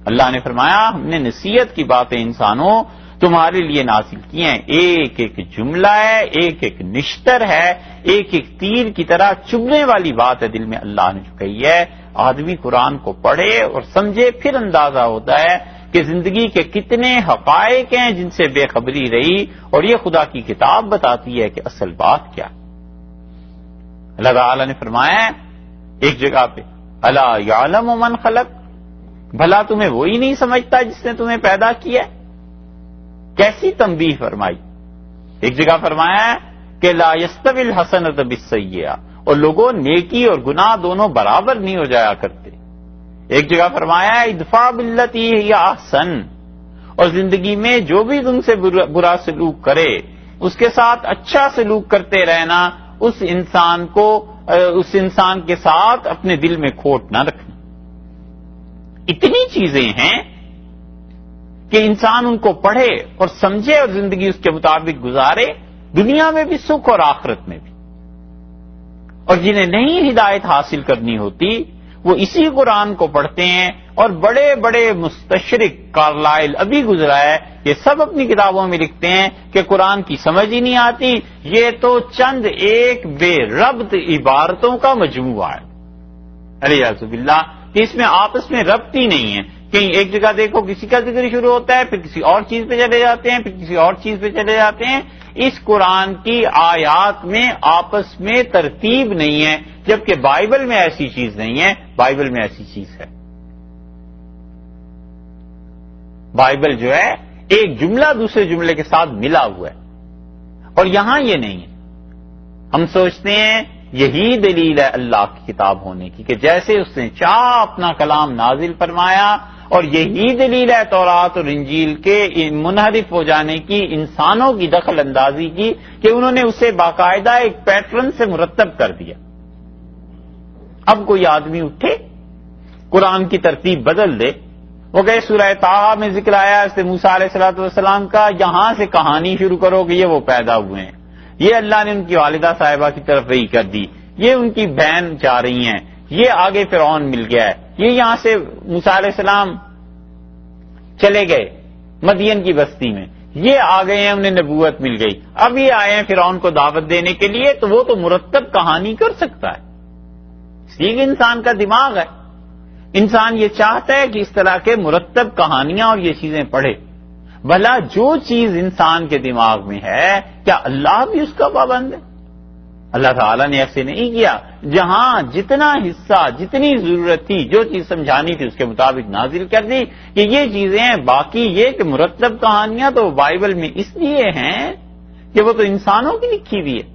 اللہ نے فرمایا ہم نے نصیحت کی باتیں انسانوں تمہارے لیے نازل کی ہیں. ایک ایک جملہ ہے، ایک ایک نشتر ہے، ایک ایک تیر کی طرح چبھنے والی بات ہے دل میں اللہ نے جو کہی ہے. آدمی قرآن کو پڑھے اور سمجھے پھر اندازہ ہوتا ہے کہ زندگی کے کتنے حقائق ہیں جن سے بے خبری رہی اور یہ خدا کی کتاب بتاتی ہے کہ اصل بات کیا. اللہ تعالی نے فرمایا ایک جگہ پہ الا یعلم من خلق، بھلا تمہیں وہی نہیں سمجھتا جس نے تمہیں پیدا کیا؟ کیسی تنبیہ فرمائی۔ ایک جگہ فرمایا ہے کہ لا یستوی الحسنۃ بالسیئہ، اور لوگوں نیکی اور گناہ دونوں برابر نہیں ہو جایا کرتے۔ ایک جگہ فرمایا ہے ادفع باللتی ہی احسن، اور زندگی میں جو بھی تم سے برا سلوک کرے اس کے ساتھ اچھا سلوک کرتے رہنا، اس انسان کے ساتھ اپنے دل میں کھوٹ نہ رکھنا۔ اتنی چیزیں ہیں کہ انسان ان کو پڑھے اور سمجھے اور زندگی اس کے مطابق گزارے، دنیا میں بھی سکھ اور آخرت میں بھی۔ اور جنہیں نہیں ہدایت حاصل کرنی ہوتی وہ اسی قرآن کو پڑھتے ہیں، اور بڑے بڑے مستشرق کارلائل ابھی گزرا ہے، یہ سب اپنی کتابوں میں لکھتے ہیں کہ قرآن کی سمجھ ہی نہیں آتی، یہ تو چند ایک بے ربط عبارتوں کا مجموعہ ہے، الیاذ باللہ، کہ اس میں آپس میں ربط ہی نہیں ہے۔ کہیں ایک جگہ دیکھو کسی کا ذکر شروع ہوتا ہے، پھر کسی اور چیز پہ چلے جاتے ہیں، پھر کسی اور چیز پہ چلے جاتے ہیں۔ اس قرآن کی آیات میں آپس میں ترتیب نہیں ہے، جبکہ بائبل میں ایسی چیز نہیں ہے، بائبل میں ایسی چیز ہے۔ بائبل جو ہے ایک جملہ دوسرے جملے کے ساتھ ملا ہوا ہے، اور یہاں یہ نہیں ہے۔ ہم سوچتے ہیں یہی دلیل ہے اللہ کی کتاب ہونے کی، کہ جیسے اس نے چاہا اپنا کلام نازل فرمایا، اور یہی دلیل ہے تورات اور انجیل کے منحرف ہو جانے کی، انسانوں کی دخل اندازی کی، کہ انہوں نے اسے باقاعدہ ایک پیٹرن سے مرتب کر دیا۔ اب کوئی آدمی اٹھے قرآن کی ترتیب بدل دے، وہ کہے سورہ طٰہٰ میں ذکر آیا ہے موسیٰ علیہ السلام کا، یہاں سے کہانی شروع کرو کہ یہ وہ پیدا ہوئے ہیں، یہ اللہ نے ان کی والدہ صاحبہ کی طرف وحی کر دی، یہ ان کی بہن جا رہی ہیں، یہ آگے فرعون مل گیا ہے، یہ یہاں سے موسیٰ علیہ السلام چلے گئے مدین کی بستی میں، یہ آ گئے ہیں، انہیں نبوت مل گئی، اب یہ آئے ہیں فرعون کو دعوت دینے کے لیے، تو وہ تو مرتب کہانی کر سکتا ہے، اس لیے کہ انسان کا دماغ ہے، انسان یہ چاہتا ہے کہ اس طرح کے مرتب کہانیاں اور یہ چیزیں پڑھے۔ بھلا جو چیز انسان کے دماغ میں ہے کیا اللہ بھی اس کا پابند ہے؟ اللہ تعالیٰ نے ایسے نہیں کیا، جہاں جتنا حصہ جتنی ضرورت تھی جو چیز سمجھانی تھی اس کے مطابق نازل کر دی کہ یہ چیزیں ہیں، باقی یہ کہ مرتب کہانیاں تو بائبل میں اس لیے ہیں کہ وہ تو انسانوں کی لکھی ہوئی ہے،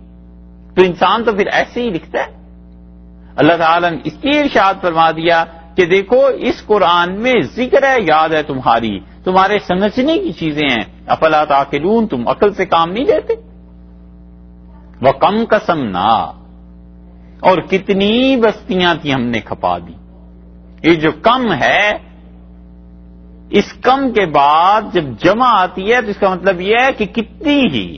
تو انسان تو پھر ایسے ہی لکھتا ہے۔ اللہ تعالیٰ نے اس لیے ارشاد فرما دیا کہ دیکھو اس قرآن میں ذکر ہے، یاد ہے تمہاری، تمہارے سمجھنے کی چیزیں ہیں، افلا تعقلون، تم عقل سے کام نہیں لیتے۔ وَكَمْ قَسَمْنَا، اور کتنی بستیاں تھی ہم نے کھپا دی۔ یہ جو کم ہے، اس کم کے بعد جب جمع آتی ہے تو اس کا مطلب یہ ہے کہ کتنی ہی،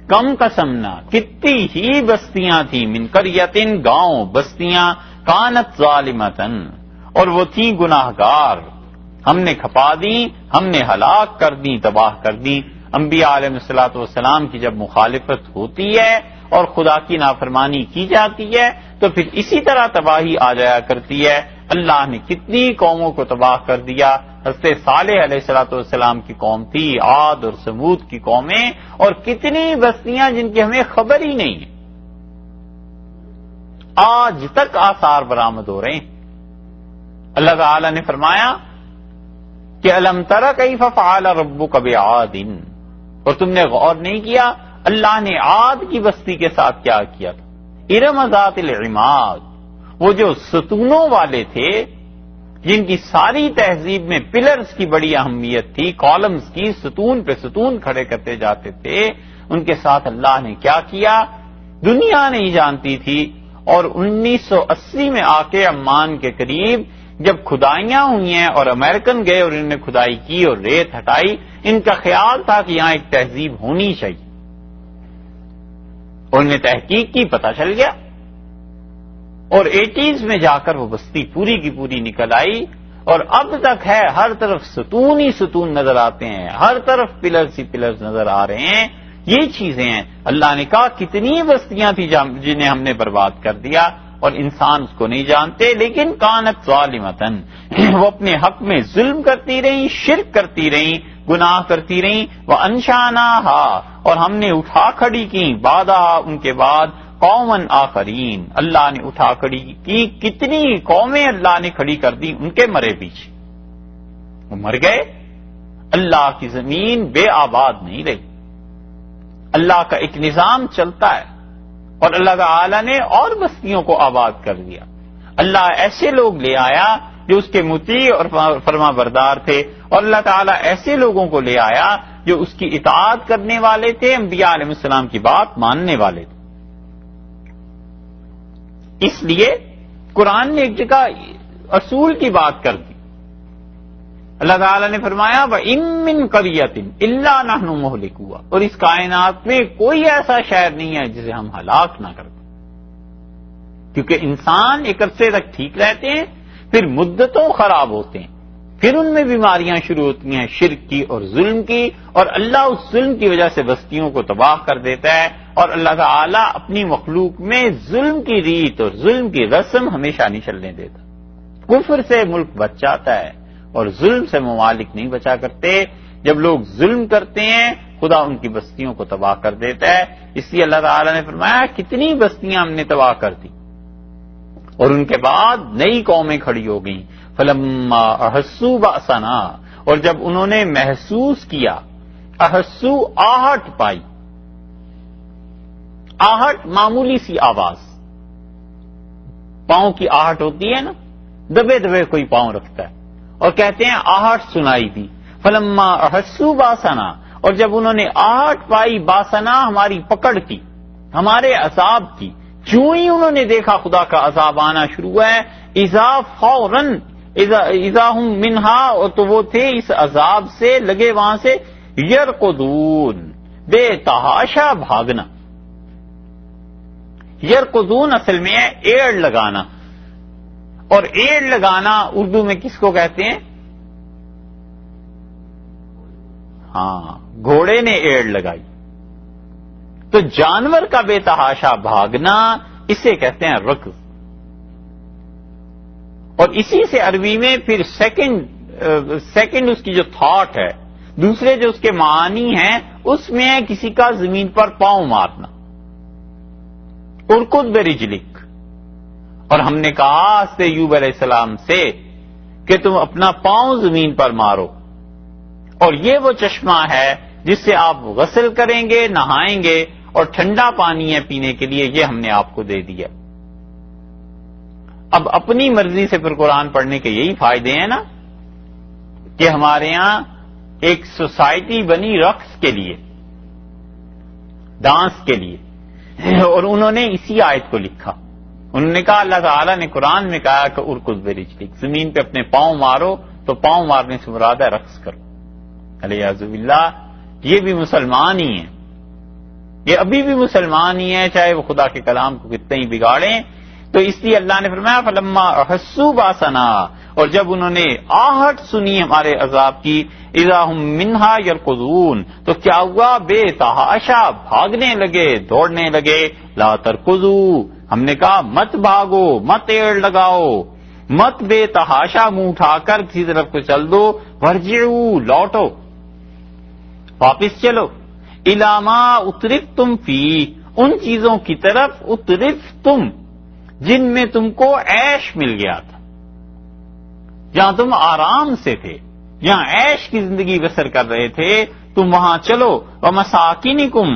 کم قسمنا، کتنی ہی بستیاں تھیں، من قریۃ، گاؤں، بستیاں، کانت ظالمۃ، اور وہ تھیں گناہگار، ہم نے کھپا دی، ہم نے ہلاک کر دی، تباہ کر دی۔ انبیاء علیہ الصلوۃ والسلام کی جب مخالفت ہوتی ہے اور خدا کی نافرمانی کی جاتی ہے تو پھر اسی طرح تباہی آ جایا کرتی ہے۔ اللہ نے کتنی قوموں کو تباہ کر دیا۔ حضرت صالح علیہ الصلوۃ والسلام کی قوم تھی، عاد اور ثمود کی قومیں، اور کتنی بستیاں جن کی ہمیں خبر ہی نہیں ہے، آج تک آثار برآمد ہو رہے ہیں۔ اللہ تعالی نے فرمایا کہ الم تر کیف فعل ربک بعاد، اور تم نے غور نہیں کیا اللہ نے عاد کی بستی کے ساتھ کیا کیا تھا۔ ارم ذات العماد، وہ جو ستونوں والے تھے، جن کی ساری تہذیب میں پلرز کی بڑی اہمیت تھی، کالمز کی، ستون پہ ستون کھڑے کرتے جاتے تھے، ان کے ساتھ اللہ نے کیا کیا دنیا نہیں جانتی تھی۔ اور 1980 میں آ کے عمان کے قریب جب کھدائیاں ہوئی ہیں اور امریکن گئے اور انہوں نے کھدائی کی اور ریت ہٹائی، ان کا خیال تھا کہ یہاں ایک تہذیب ہونی چاہیے، اور انہیں تحقیق کی، پتہ چل گیا، اور 80s میں جا کر وہ بستی پوری کی پوری نکل آئی، اور اب تک ہے، ہر طرف ستون ہی ستون نظر آتے ہیں، ہر طرف پلرز ہی پلرز نظر آ رہے ہیں۔ یہ چیزیں ہیں، اللہ نے کہا کتنی بستیاں تھیں جنہیں ہم نے برباد کر دیا، اور انسان اس کو نہیں جانتے، لیکن کانت ظالمتن، وہ اپنے حق میں ظلم کرتی رہیں، شرک کرتی رہیں، گناہ کرتی رہیں، وانشاناہا، اور ہم نے اٹھا کھڑی کی، بعدہا، ان کے بعد، قوما آخرین، اللہ نے اٹھا کھڑی کی کتنی قومیں اللہ نے کھڑی کر دی ان کے مرے پیچھے، وہ مر گئے، اللہ کی زمین بے آباد نہیں رہی، اللہ کا ایک نظام چلتا ہے، اور اللہ تعالی نے اور بستیوں کو آباد کر دیا۔ اللہ ایسے لوگ لے آیا جو اس کے مطیع اور فرما بردار تھے، اور اللہ تعالیٰ ایسے لوگوں کو لے آیا جو اس کی اطاعت کرنے والے تھے، انبیاء علیہ السلام کی بات ماننے والے تھے۔ اس لیے قرآن نے ایک جگہ اصول کی بات کر دی، اللہ تعالیٰ نے فرمایا وَإِن مِّن قَرْيَةٍ إِلَّا نَحْنُ مُهْلِكُوهَا، اور اس کائنات میں کوئی ایسا شہر نہیں ہے جسے ہم ہلاک نہ کر دیں، کیونکہ انسان ایک عرصے تک ٹھیک رہتے ہیں، پھر مدتوں خراب ہوتے ہیں، پھر ان میں بیماریاں شروع ہوتی ہیں شرک کی اور ظلم کی، اور اللہ اس ظلم کی وجہ سے بستیوں کو تباہ کر دیتا ہے، اور اللہ تعالیٰ اپنی مخلوق میں ظلم کی ریت اور ظلم کی رسم ہمیشہ نہیں چلنے دیتا۔ کفر سے ملک بچ جاتا ہے اور ظلم سے ممالک نہیں بچا کرتے۔ جب لوگ ظلم کرتے ہیں خدا ان کی بستیوں کو تباہ کر دیتا ہے، اس لیے اللہ تعالیٰ نے فرمایا کتنی بستیاں ہم نے تباہ کر دی، اور ان کے بعد نئی قومیں کھڑی ہو گئیں۔ فلما احسوا بأسنا، اور جب انہوں نے محسوس کیا، احسو آہٹ پائی، آہٹ معمولی سی آواز، پاؤں کی آہٹ ہوتی ہے نا، دبے دبے کوئی پاؤں رکھتا ہے اور کہتے ہیں آہٹ سنائی دی۔ فلما احسوا بأسنا، اور جب انہوں نے آہٹ پائی باسنا ہماری پکڑ کی، ہمارے عذاب کی، جو ہی انہوں نے دیکھا خدا کا عذاب آنا شروع ہے، اذا فوراً اذا ہم منہا، اور تو وہ تھے اس عذاب سے لگے وہاں سے یرقدون، بے تحاشا بھاگنا۔ یرقدون اصل میں ہے ایڑ لگانا، اور ایڑ لگانا اردو میں کس کو کہتے ہیں؟ ہاں، گھوڑے نے ایڑ لگائی، تو جانور کا بے تحاشا بھاگنا اسے کہتے ہیں رکض۔ اور اسی سے عربی میں پھر سیکنڈ اس کی جو تھاٹ ہے، دوسرے جو اس کے معانی ہیں، اس میں ہے کسی کا زمین پر پاؤں مارنا، ارکض برجلک۔ اور ہم نے کہا حضرت ایوب علیہ السلام سے کہ تم اپنا پاؤں زمین پر مارو، اور یہ وہ چشمہ ہے جس سے آپ غسل کریں گے، نہائیں گے، اور ٹھنڈا پانی ہے پینے کے لیے، یہ ہم نے آپ کو دے دیا۔ اب اپنی مرضی سے پھر قرآن پڑھنے کے یہی فائدے ہیں نا، کہ ہمارے ہاں ایک سوسائٹی بنی رقص کے لیے، ڈانس کے لیے، اور انہوں نے اسی آیت کو لکھا۔ انہوں نے کہا اللہ تعالیٰ نے قرآن میں کہا کہ ارکض برجلک، زمین پہ اپنے پاؤں مارو، تو پاؤں مارنے سے مراد ہے رقص کرو۔ الیاذ باللہ، یہ بھی مسلمان ہی ہیں، یہ ابھی بھی مسلمان ہی ہیں، چاہے وہ خدا کے کلام کو کتنے ہی بگاڑیں۔ تو اس لیے اللہ نے فرمایا فلما احسوا باسنا، اور جب انہوں نے آہٹ سنی ہمارے عذاب کی، اذا ہم منہا یرقدون، تو کیا ہوا؟ بے تحاشا بھاگنے لگے، دوڑنے لگے۔ لا ترکضوا، ہم نے کہا مت بھاگو، مت ایڑ لگاؤ، مت بے تحاشا منہ اٹھا کر کسی طرف کو چل دو، ورجعوا، لوٹو، واپس چلو، الی ما اترفتم فیہ، ان چیزوں کی طرف اترفتم جن میں تم کو عیش مل گیا تھا، جہاں تم آرام سے تھے، جہاں عیش کی زندگی بسر کر رہے تھے، تم وہاں چلو، ومساکنکم،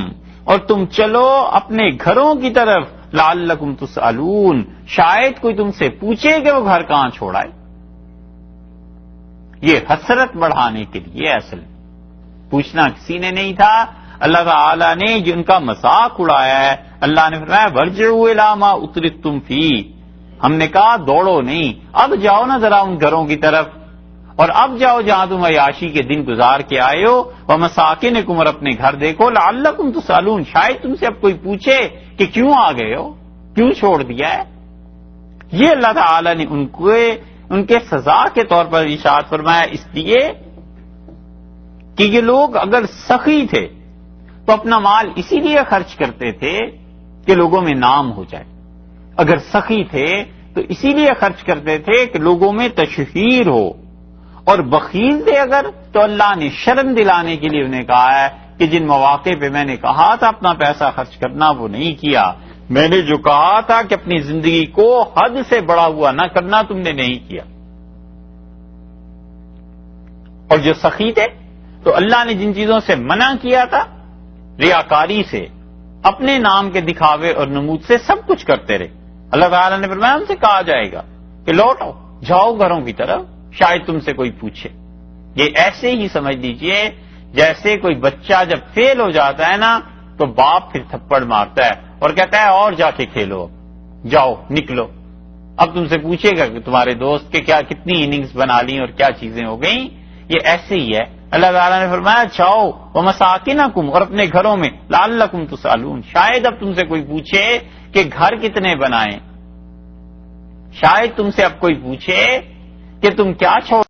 اور تم چلو اپنے گھروں کی طرف، لعلکم تسألون، شاید کوئی تم سے پوچھے کہ وہ گھر کہاں چھوڑائے۔ یہ حسرت بڑھانے کے لیے اصل پوچھنا کسی نے نہیں تھا، اللہ تعالیٰ نے جن کا مذاق اڑایا ہے۔ اللہ نے فرمایا ورجعوا الی ما اترفتم فیہ، ہم نے کہا دوڑو نہیں، اب جاؤ نا ذرا ان گھروں کی طرف، اور اب جاؤ جہاں تم عیاشی کے دن گزار کے آئے ہو، ومساکنکم، اور اپنے گھر دیکھو، لعلکم تسألون، شاید تم سے اب کوئی پوچھے کہ کیوں آ گئے ہو، کیوں چھوڑ دیا ہے۔ یہ اللہ تعالیٰ نے ان کے سزا کے طور پر ارشاد فرمایا، اس لیے کہ یہ لوگ اگر سخی تھے تو اپنا مال اسی لیے خرچ کرتے تھے کہ لوگوں میں نام ہو جائے، اگر سخی تھے تو اسی لیے خرچ کرتے تھے کہ لوگوں میں تشہیر ہو، اور بخیل تھے اگر تو اللہ نے شرم دلانے کے لیے انہیں کہا ہے کہ جن مواقع پہ میں نے کہا تھا اپنا پیسہ خرچ کرنا وہ نہیں کیا، میں نے جو کہا تھا کہ اپنی زندگی کو حد سے بڑا ہوا نہ کرنا، تم نے نہیں کیا۔ اور جو سخی تھے تو اللہ نے جن چیزوں سے منع کیا تھا، ریاکاری سے، اپنے نام کے دکھاوے اور نمود سے، سب کچھ کرتے رہے۔ اللہ تعالیٰ نے فرمایا ان سے کہا جائے گا کہ لوٹ آؤ، جاؤ گھروں کی طرف، شاید تم سے کوئی پوچھے۔ یہ ایسے ہی سمجھ لیجئے جیسے کوئی بچہ جب فیل ہو جاتا ہے نا تو باپ پھر تھپڑ مارتا ہے اور کہتا ہے اور جا کے کھیلو، جاؤ نکلو۔ اب تم سے پوچھے گا کہ تمہارے دوست کے کیا کتنی اننگز بنا لی اور کیا چیزیں ہو گئیں۔ یہ ایسے ہی ہے۔ اللہ تعالیٰ نے فرمایا جاؤ ومساکنکم، اور اپنے گھروں میں، لعلکم تسألون، شاید اب تم سے کوئی پوچھے کہ گھر کتنے بنائیں، شاید تم سے اب کوئی پوچھے کہ تم کیا چھوڑ